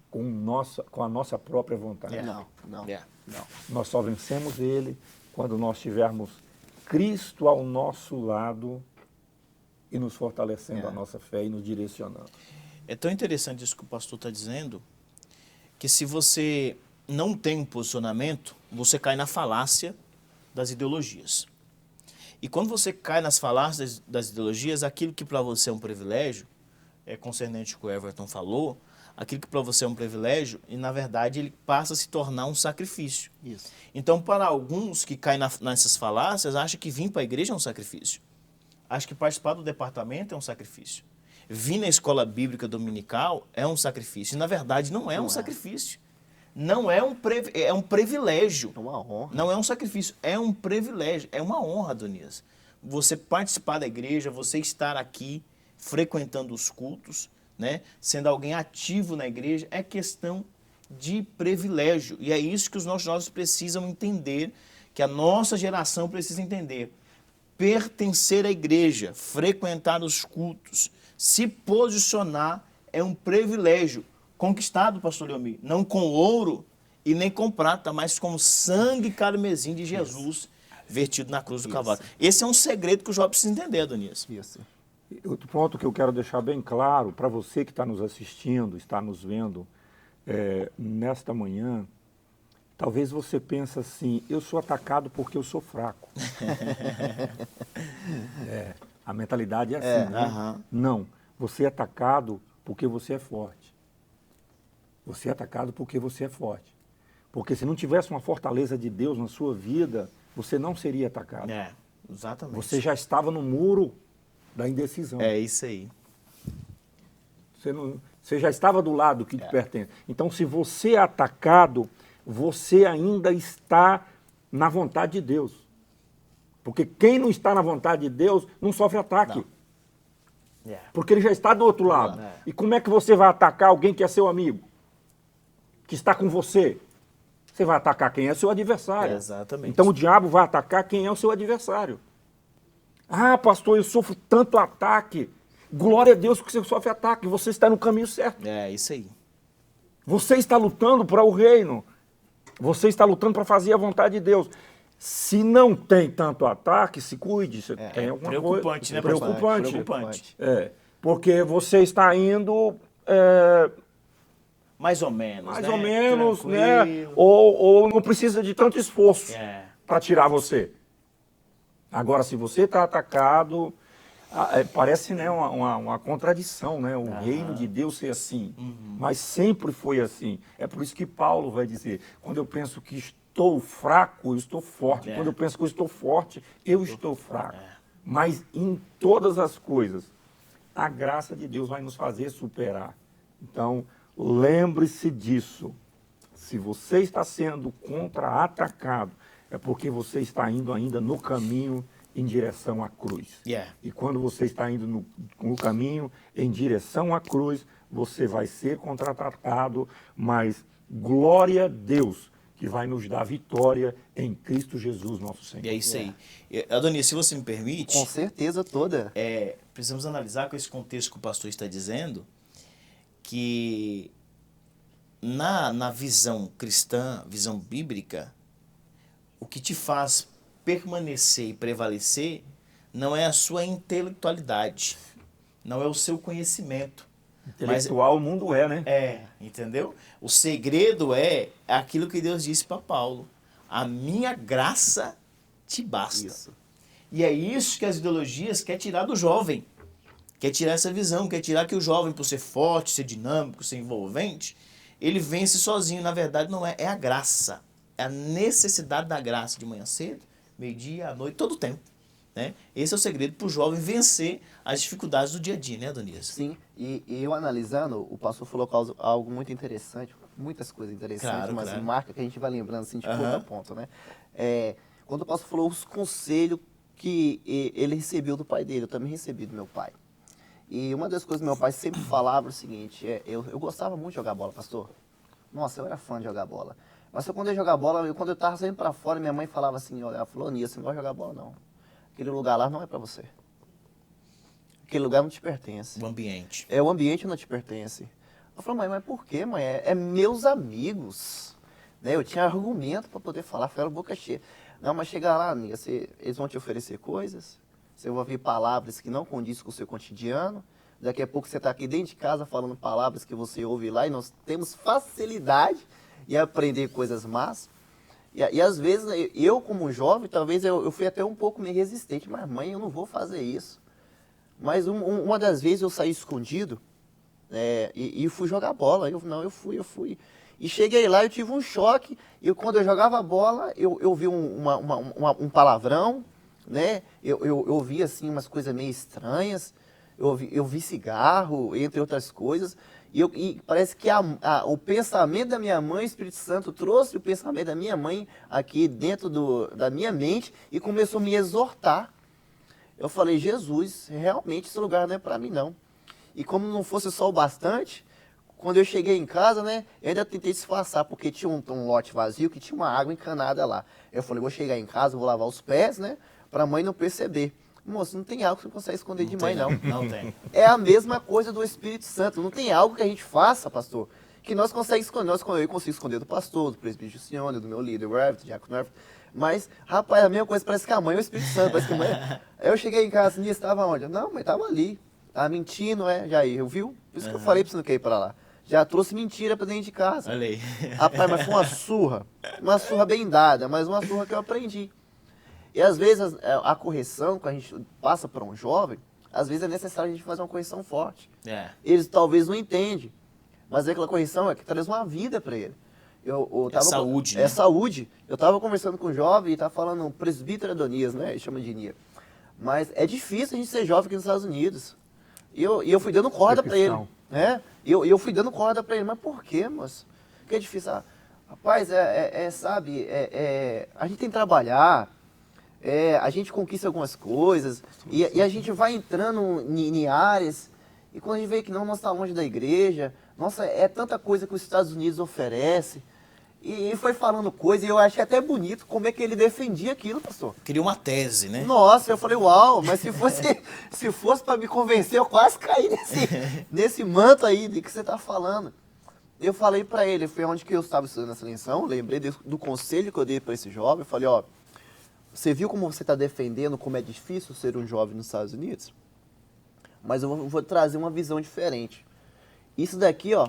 E: com a nossa própria vontade.
D: Não.
E: Nós só vencemos ele quando nós tivermos Cristo ao nosso lado e nos fortalecendo a nossa fé e nos direcionando.
A: É tão interessante isso que o pastor está dizendo, que se você não tem um posicionamento, você cai na falácia das ideologias. E quando você cai nas falácias das ideologias, aquilo que para você é um privilégio, concernente ao que o Everton falou, aquilo que para você é um privilégio, e na verdade ele passa a se tornar um sacrifício.
D: Isso.
A: Então, para alguns que caem nessas falácias, acham que vir para a igreja é um sacrifício. Acham que participar do departamento é um sacrifício. Vir na escola bíblica dominical é um sacrifício. E na verdade não é um sacrifício. Não é um privilégio.
D: É uma honra.
A: Não é um sacrifício, é um privilégio, é uma honra, Adonias. Você participar da igreja, você estar aqui frequentando os cultos, né, sendo alguém ativo na igreja, é questão de privilégio. E é isso que os nossos jovens precisam entender, que a nossa geração precisa entender. Pertencer à igreja, frequentar os cultos, se posicionar é um privilégio conquistado, pastor Leomir, não com ouro e nem com prata, mas com sangue carmesim de Jesus vertido na cruz do Calvário. Esse é um segredo que o jovem precisa entender, Adonias.
D: Isso.
E: Outro ponto que eu quero deixar bem claro para você que está nos assistindo, está nos vendo nesta manhã, talvez você pense assim, eu sou atacado porque eu sou fraco. A mentalidade é assim, né? Não, você é atacado porque você é forte. Você é atacado porque você é forte. Porque se não tivesse uma fortaleza de Deus na sua vida, você não seria atacado.
A: Exatamente.
E: Você já estava no muro da indecisão.
A: É isso aí.
E: Você já estava do lado que te pertence. Então, se você é atacado, você ainda está na vontade de Deus. Porque quem não está na vontade de Deus não sofre ataque.
A: Não.
E: Porque ele já está do outro lado. E como é que você vai atacar alguém que é seu amigo? Que está com você? Você vai atacar quem é seu adversário.
A: Exatamente.
E: Então o diabo vai atacar quem é o seu adversário. Ah, pastor, eu sofro tanto ataque. Glória a Deus que você sofre ataque. Você está no caminho certo.
A: É isso aí.
E: Você está lutando para o reino. Você está lutando para fazer a vontade de Deus. Se não tem tanto ataque, se cuide. Você tem alguma
A: preocupante,
E: coisa.
A: né,
E: Preocupante.
A: Preocupante.
E: Porque você está indo...
A: mais ou menos,
E: mais ou menos,
A: tranquilo.
E: né? Ou não precisa de tanto esforço para tirar você. Agora, se você está atacado, parece, né, uma contradição, né? O reino de Deus ser assim. Mas sempre foi assim. É por isso que Paulo vai dizer, quando eu penso que estou fraco, eu estou forte. Quando eu penso que eu estou forte, eu estou fraco. Mas em todas as coisas, a graça de Deus vai nos fazer superar. Então, lembre-se disso. Se você está sendo contra-atacado, é porque você está indo ainda no caminho em direção à cruz. E quando você está indo no caminho em direção à cruz, você vai ser contra-atacado, mas glória a Deus que vai nos dar vitória em Cristo Jesus, nosso Senhor.
A: E é isso aí. Adonias, se você me permite,
D: Com certeza toda.
A: precisamos analisar com esse contexto que o pastor está dizendo, que na visão cristã, visão bíblica, o que te faz permanecer e prevalecer não é a sua intelectualidade, não é o seu conhecimento.
E: Intelectual o mundo é, né?
A: Entendeu? O segredo é aquilo que Deus disse para Paulo: a minha graça te basta.
D: Isso.
A: E é isso que as ideologias querem tirar do jovem. Quer tirar essa visão, quer tirar que o jovem, por ser forte, ser dinâmico, ser envolvente, ele vence sozinho. Na verdade, não é. É a graça. É a necessidade da graça de manhã cedo, meio-dia, à noite, todo o tempo. Né? Esse é o segredo para o jovem vencer as dificuldades do dia a dia, né, Adonias?
D: Sim, e eu analisando, o pastor falou algo muito interessante, muitas coisas interessantes,
A: Claro,
D: mas
A: claro.
D: marca que a gente vai lembrando assim de ponto
A: Aham.
D: a ponto, né? Quando o pastor falou os conselhos que ele recebeu do pai dele, eu também recebi do meu pai. E uma das coisas que meu pai sempre falava é o seguinte, eu gostava muito de jogar bola, pastor. Nossa, eu era fã de jogar bola. Mas quando eu ia jogar bola, quando eu estava saindo para fora, minha mãe falava assim, olha, ela falou, Nia, você não vai jogar bola não. Aquele lugar lá não é para você. Aquele lugar não te pertence.
A: O ambiente.
D: O ambiente não te pertence. Eu falei, mãe, mas por quê, mãe? É meus amigos. Né? Eu tinha argumento para poder falar, foi boca cheia. Não, mas chegar lá, Nia, eles vão te oferecer coisas, você vai ouvir palavras que não condizem com o seu cotidiano. Daqui a pouco você está aqui dentro de casa falando palavras que você ouve lá e nós temos facilidade em aprender coisas más. E às vezes, eu como jovem, talvez eu fui até um pouco meio resistente. Mas mãe, eu não vou fazer isso. Mas uma das vezes eu saí escondido e fui jogar bola. Eu fui. E cheguei lá, eu tive um choque. E quando eu jogava bola, eu vi um palavrão, né? Eu ouvi assim umas coisas meio estranhas. Eu vi cigarro, entre outras coisas. E parece que o pensamento da minha mãe, o Espírito Santo, trouxe o pensamento da minha mãe aqui dentro da minha mente e começou a me exortar. Eu falei, Jesus, realmente esse lugar não é para mim não. E como não fosse só o bastante, quando eu cheguei em casa, né, eu ainda tentei disfarçar, porque tinha um lote vazio que tinha uma água encanada lá. Eu falei, vou chegar em casa, vou lavar os pés, né, para a mãe não perceber. Moço, não tem algo que você consegue esconder de mãe, não.
A: Não tem.
D: É a mesma coisa do Espírito Santo. Não tem algo que a gente faça, pastor, que nós conseguimos esconder. Eu consigo esconder do pastor, do presbítero Jussione, do meu líder, o Everton, do Diácono Everton. Mas, rapaz, a mesma coisa, parece que a mãe é o Espírito Santo. Parece que a mãe... Aí eu cheguei em casa, Nia, estava onde? Não, mas estava ali. Tava mentindo, Jair, viu? Por isso que eu falei para você não querer ir para lá. Já trouxe mentira para dentro de casa.
A: Olha aí.
D: Rapaz, mas foi uma surra bem dada, mas uma surra que eu aprendi. E às vezes a correção que a gente passa para um jovem, às vezes é necessário a gente fazer uma correção forte. Eles talvez não entendem, mas aquela correção é que traz uma vida para ele.
A: Saúde, né?
D: É saúde. Eu estava conversando com um jovem e estava falando presbítero Adonias, né? Ele chama de Nia. Mas é difícil a gente ser jovem aqui nos Estados Unidos. E eu fui dando corda para ele. Né? E eu fui dando corda para ele. Mas por quê, moço? Porque é difícil. Rapaz, sabe, a gente tem que trabalhar. A gente conquista algumas coisas e a gente vai entrando em áreas e quando a gente vê que nós estamos longe da igreja, nossa, é tanta coisa que os Estados Unidos oferece. E foi falando coisa e eu achei até bonito como é que ele defendia aquilo, pastor.
A: Queria uma tese, né?
D: Nossa, eu falei, uau, mas se fosse para me convencer, eu quase caí nesse manto aí de que você está falando. Eu falei para ele, foi onde que eu estava estudando essa lição, lembrei do conselho que eu dei para esse jovem, eu falei, ó, você viu como você está defendendo como é difícil ser um jovem nos Estados Unidos? Mas eu vou trazer uma visão diferente. Isso daqui, ó,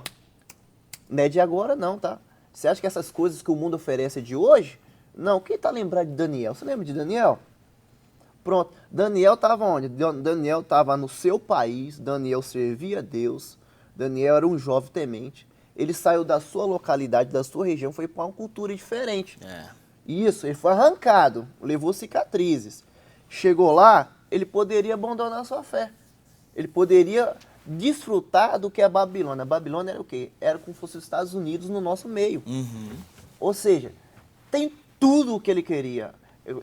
D: não é de agora não, tá? Você acha que essas coisas que o mundo oferece é de hoje? Não. Quem está lembrado de Daniel? Você lembra de Daniel? Pronto. Daniel estava onde? Daniel estava no seu país, Daniel servia a Deus, Daniel era um jovem temente. Ele saiu da sua localidade, da sua região, foi para uma cultura diferente. Isso, ele foi arrancado, levou cicatrizes. Chegou lá, ele poderia abandonar a sua fé. Ele poderia desfrutar do que é a Babilônia. A Babilônia era o quê? Era como se fosse os Estados Unidos no nosso meio. Ou seja, tem tudo o que ele queria.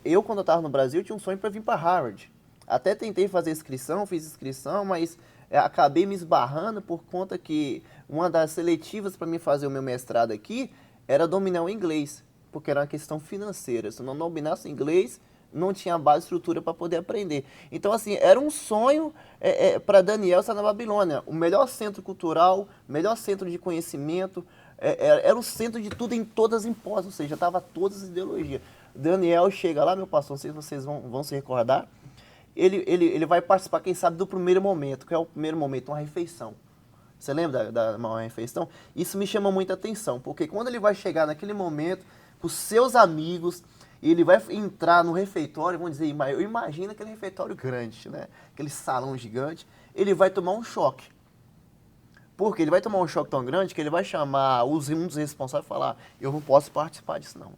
D: Eu quando eu estava no Brasil, tinha um sonho para vir para Harvard. Até tentei fazer inscrição, fiz inscrição, mas acabei me esbarrando por conta que uma das seletivas para mim fazer o meu mestrado aqui era dominar o inglês. porque era uma questão financeira. Se eu não dominasse inglês, não tinha base e estrutura para poder aprender. Então, assim, era um sonho para Daniel estar na Babilônia. O melhor centro cultural, melhor centro de conhecimento, era o centro de tudo em todas as impostas, ou seja, estava todas as ideologias. Daniel chega lá, meu pastor, não sei se vocês vão se recordar, ele vai participar, quem sabe, do primeiro momento, que é o primeiro momento, uma refeição. Você lembra da maior refeição? Isso me chama muita atenção, porque quando ele vai chegar naquele momento, com seus amigos, ele vai entrar no refeitório, vamos dizer, eu imagino aquele refeitório grande, né? Aquele salão gigante, ele vai tomar um choque. Porque ele vai tomar um choque tão grande que ele vai chamar um dos responsáveis e falar, eu não posso participar disso não.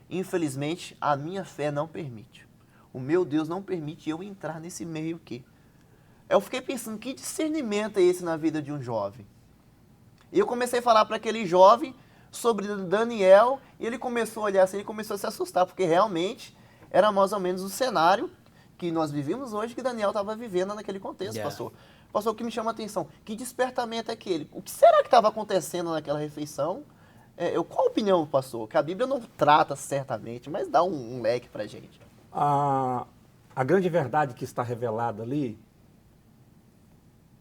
D: Infelizmente, a minha fé não permite. O meu Deus não permite eu entrar nesse meio aqui. Eu fiquei pensando, que discernimento é esse na vida de um jovem? E eu comecei a falar para aquele jovem sobre Daniel, e ele começou a olhar assim, ele começou a se assustar, porque realmente era mais ou menos o cenário que nós vivemos hoje, que Daniel estava vivendo naquele contexto, pastor. Pastor, o que me chama a atenção, que despertamento é aquele? O que será que estava acontecendo naquela refeição? Qual a opinião, pastor? Que a Bíblia não trata certamente, mas dá um leque para a gente.
E: A grande verdade que está revelada ali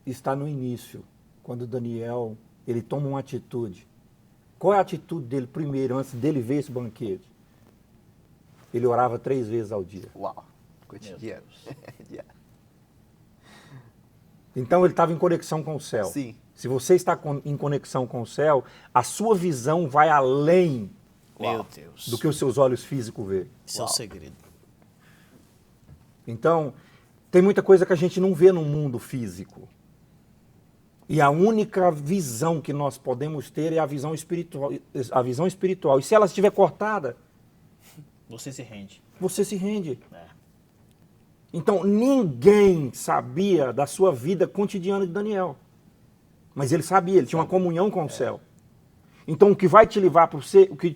E: está no início, quando Daniel ele toma uma atitude. Qual é a atitude dele primeiro, antes dele ver esse banquete? Ele orava 3 vezes ao dia.
D: Uau, cotidiano.
E: Então ele estava em conexão com o céu.
D: Sim.
E: Se você está em conexão com o céu, a sua visão vai além
A: Meu Deus.
E: do que os seus olhos físicos vê.
A: Esse é o segredo.
E: Então, tem muita coisa que a gente não vê no mundo físico. E a única visão que nós podemos ter é a visão espiritual. E se ela estiver cortada,
A: Você se rende.
E: você se rende.
A: É.
E: Então, ninguém sabia da sua vida cotidiana de Daniel. Mas ele sabia, ele tinha uma comunhão com o céu. Então, o que vai te livrar para você, o que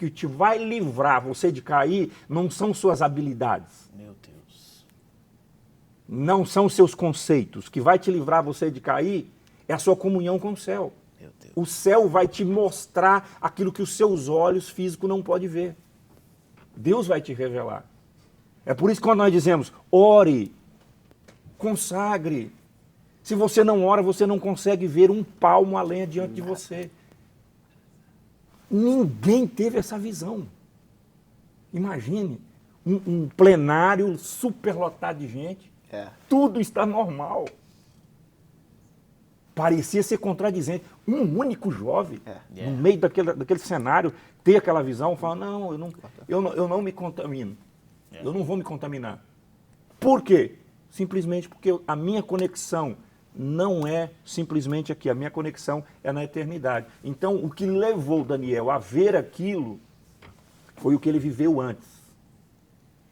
E: te vai livrar você de cair, não são suas habilidades.
A: Meu Deus.
E: Não são seus conceitos. O que vai te livrar você de cair é a sua comunhão com o céu.
A: Meu Deus.
E: O céu vai te mostrar aquilo que os seus olhos físicos não podem ver. Deus vai te revelar. É por isso que quando nós dizemos, ore, consagre. Se você não ora, você não consegue ver um palmo além diante de você. Ninguém teve essa visão. Imagine, um plenário superlotado de gente. Tudo está normal. Parecia ser contradizente. Um único jovem, no meio daquele cenário, ter aquela visão, falar, não, eu não me contamino. Eu não vou me contaminar. Por quê? Simplesmente porque a minha conexão não é simplesmente aqui, a minha conexão é na eternidade. Então, o que levou Daniel a ver aquilo foi o que ele viveu antes.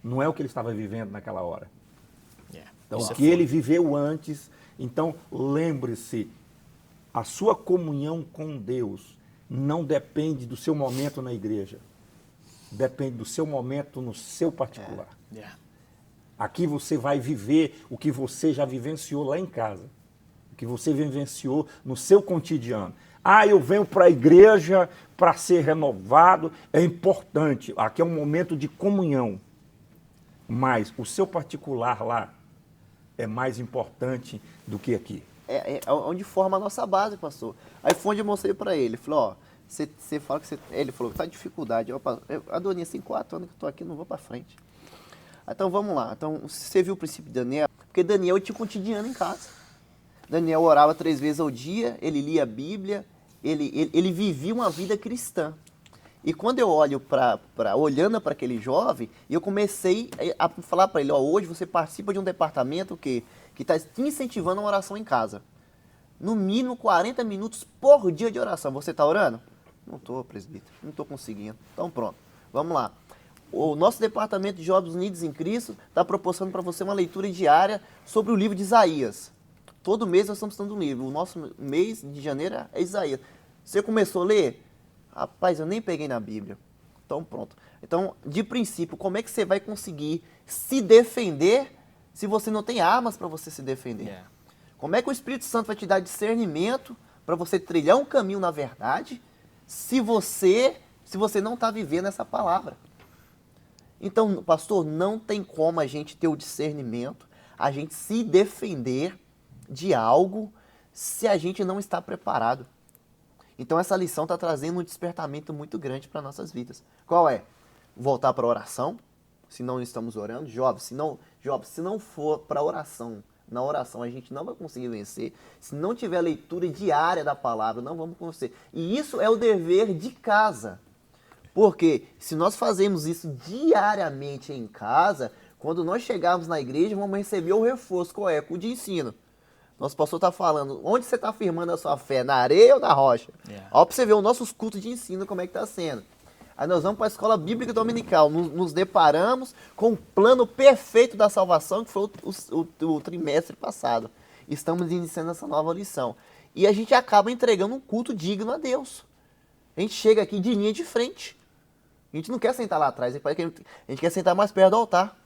E: Não é o que ele estava vivendo naquela hora. Então, o que ele viveu antes. Então, lembre-se, a sua comunhão com Deus não depende do seu momento na igreja. Depende do seu momento no seu particular. Aqui você vai viver o que você já vivenciou lá em casa. O que você vivenciou no seu cotidiano. Eu venho para a igreja para ser renovado. É importante. Aqui é um momento de comunhão. Mas o seu particular lá é mais importante do que aqui.
D: É onde forma a nossa base, pastor. Aí foi onde eu mostrei para ele. Falou, você fala que você... Ele falou que está em dificuldade. Adonis, assim, 4 anos que eu estou aqui, não vou para frente. Então vamos lá. Então, você viu o princípio de Daniel? Porque Daniel tinha um cotidiano em casa. Daniel orava 3 vezes ao dia, ele lia a Bíblia, ele vivia uma vida cristã. E quando eu olho olhando para aquele jovem, eu comecei a falar para ele, hoje você participa de um departamento que está te incentivando a oração em casa. No mínimo 40 minutos por dia de oração. Você está orando? Não estou, presbítero, não estou conseguindo. Então pronto, vamos lá. O nosso departamento de Jovens Unidos em Cristo está proporcionando para você uma leitura diária sobre o livro de Isaías. Todo mês nós estamos estudando um livro. O nosso mês de janeiro é Isaías. Você começou a ler? Rapaz, eu nem peguei na Bíblia. Então pronto. Então, de princípio, como é que você vai conseguir se defender se você não tem armas para você se defender? Como é que o Espírito Santo vai te dar discernimento para você trilhar um caminho na verdade se você se você não está vivendo essa palavra. Então, pastor, não tem como a gente ter o discernimento, a gente se defender de algo se a gente não está preparado. Então essa lição está trazendo um despertamento muito grande para nossas vidas. Qual é? Voltar para a oração, se não estamos orando. Job, se não for para a oração, na oração a gente não vai conseguir vencer. Se não tiver leitura diária da palavra, não vamos conseguir. E isso é o dever de casa. Porque se nós fazemos isso diariamente em casa, quando nós chegarmos na igreja, vamos receber o reforço. Qual é? O de ensino. Nosso pastor está falando, onde você está firmando a sua fé? Na areia ou na rocha? Olha para você ver os nossos cultos de ensino, como é que está sendo. Aí nós vamos para a escola bíblica dominical, nos deparamos com o plano perfeito da salvação, que foi o trimestre passado. Estamos iniciando essa nova lição. E a gente acaba entregando um culto digno a Deus. A gente chega aqui de linha de frente. A gente não quer sentar lá atrás, a gente quer sentar mais perto do altar.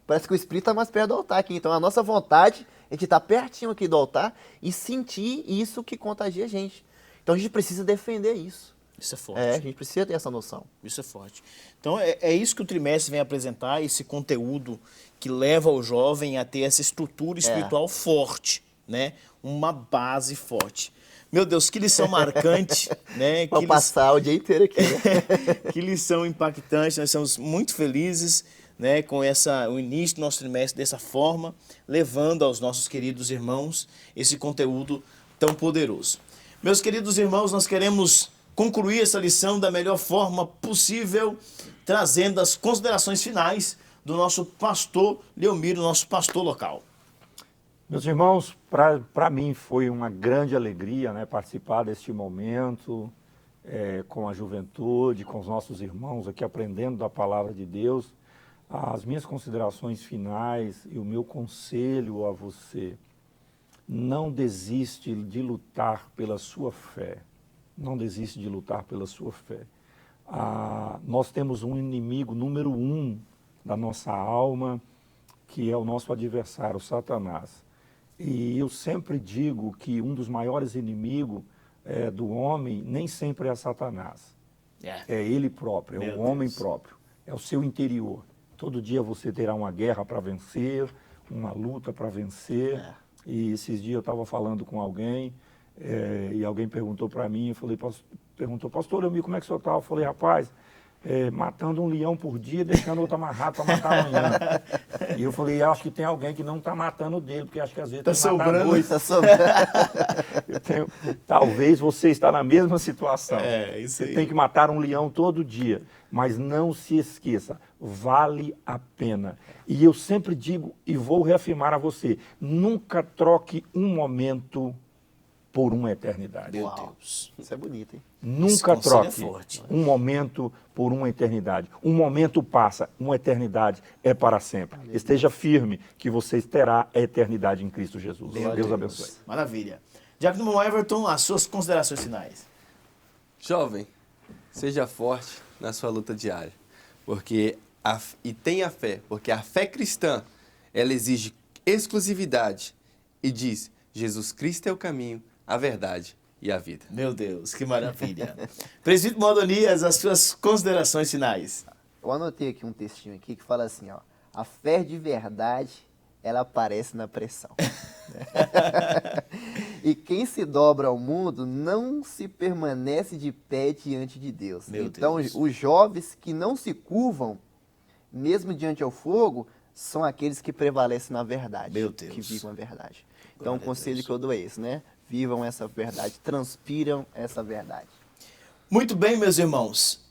D: Parece que o Espírito está mais perto do altar aqui. Então a nossa vontade é de estar pertinho aqui do altar e sentir isso que contagia a gente. Então a gente precisa defender isso.
A: Isso é forte.
D: A gente precisa ter essa noção.
A: Isso é forte. Então é isso que o trimestre vem apresentar, esse conteúdo que leva o jovem a ter essa estrutura espiritual forte, né? Uma base forte. Meu Deus, que lição marcante, né?
D: Vou passar o dia inteiro aqui, né?
A: Que lição impactante, nós estamos muito felizes, né, com o início do nosso trimestre dessa forma, levando aos nossos queridos irmãos esse conteúdo tão poderoso. Meus queridos irmãos, nós queremos concluir essa lição da melhor forma possível, trazendo as considerações finais do nosso pastor Leomiro, nosso pastor local.
E: Meus irmãos, para mim foi uma grande alegria, né, participar deste momento com a juventude, com os nossos irmãos aqui aprendendo da palavra de Deus. As minhas considerações finais e o meu conselho a você: não desiste de lutar pela sua fé. Não desiste de lutar pela sua fé. Nós temos um inimigo número 1 da nossa alma, que é o nosso adversário, Satanás. E eu sempre digo que um dos maiores inimigos do homem nem sempre é Satanás. É ele próprio, é o homem próprio, é o seu interior. Todo dia você terá uma guerra para vencer, uma luta para vencer. E esses dias eu estava falando com alguém, e alguém perguntou para mim, perguntou, pastor Leomir, como é que o senhor está? Eu falei, rapaz, matando um leão por dia, deixando outro amarrado para matar amanhã. E eu falei, acho que tem alguém que não está matando dele, porque acho que às vezes
A: Tá
E: tem que matar dois.
D: Tá sobrando.
E: Talvez você está na mesma situação.
A: Isso
E: Você
A: aí.
E: tem que matar um leão todo dia, mas não se esqueça, vale a pena. E eu sempre digo e vou reafirmar a você, nunca troque um momento por uma eternidade.
A: Meu Deus.
D: Isso é bonito, hein?
E: Nunca
A: Esse conselho é
E: troque
A: forte.
E: um momento por uma eternidade. Um momento passa, uma eternidade é para sempre. Esteja firme que você terá a eternidade em Cristo Jesus. Deus abençoe.
A: Maravilha. Diácono Everton, as suas considerações finais.
C: Jovem, seja forte na sua luta diária, e tenha fé, porque a fé cristã, ela exige exclusividade e diz, Jesus Cristo é o caminho, a verdade e a vida.
A: Meu Deus, que maravilha. Presbítero Modonias, as suas considerações finais.
D: Eu anotei aqui um textinho aqui que fala assim, ó, a fé de verdade, ela aparece na pressão. E quem se dobra ao mundo não se permanece de pé diante de Deus.
A: Meu
D: então,
A: Deus.
D: os jovens que não se curvam, mesmo diante ao fogo, são aqueles que prevalecem na verdade.
A: Meu Deus.
D: Que vivam a verdade. Então,
A: Glória
D: o
A: a
D: conselho
A: Deus.
D: que eu dou é esse, né? Vivam essa verdade, transpiram essa verdade.
A: Muito bem, meus irmãos.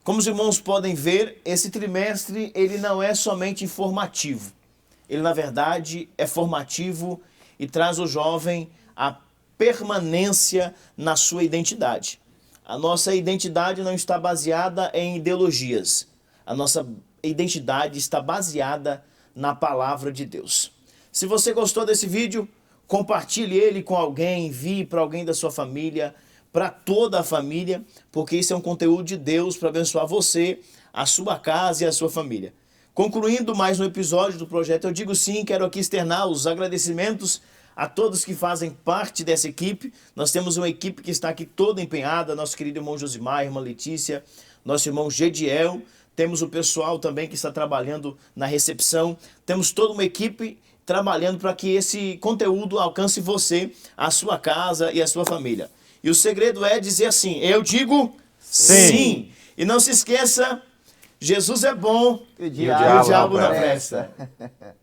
A: Como os irmãos podem ver, esse trimestre ele não é somente informativo. Ele, na verdade, é formativo e traz o jovem a permanência na sua identidade. A nossa identidade não está baseada em ideologias. A nossa identidade está baseada na palavra de Deus. Se você gostou desse vídeo, compartilhe ele com alguém, envie para alguém da sua família, para toda a família, porque isso é um conteúdo de Deus para abençoar você, a sua casa e a sua família. Concluindo mais um episódio do projeto Eu Digo Sim, quero aqui externar os agradecimentos a todos que fazem parte dessa equipe. Nós temos uma equipe que está aqui toda empenhada, nosso querido irmão Josimar, irmã Letícia, nosso irmão Gediel, temos o pessoal também que está trabalhando na recepção, temos toda uma equipe trabalhando para que esse conteúdo alcance você, a sua casa e a sua família. E o segredo é dizer assim, eu digo sim. E não se esqueça, Jesus é bom
D: E o
A: diabo
D: diabo
A: não
D: presta.
A: presta.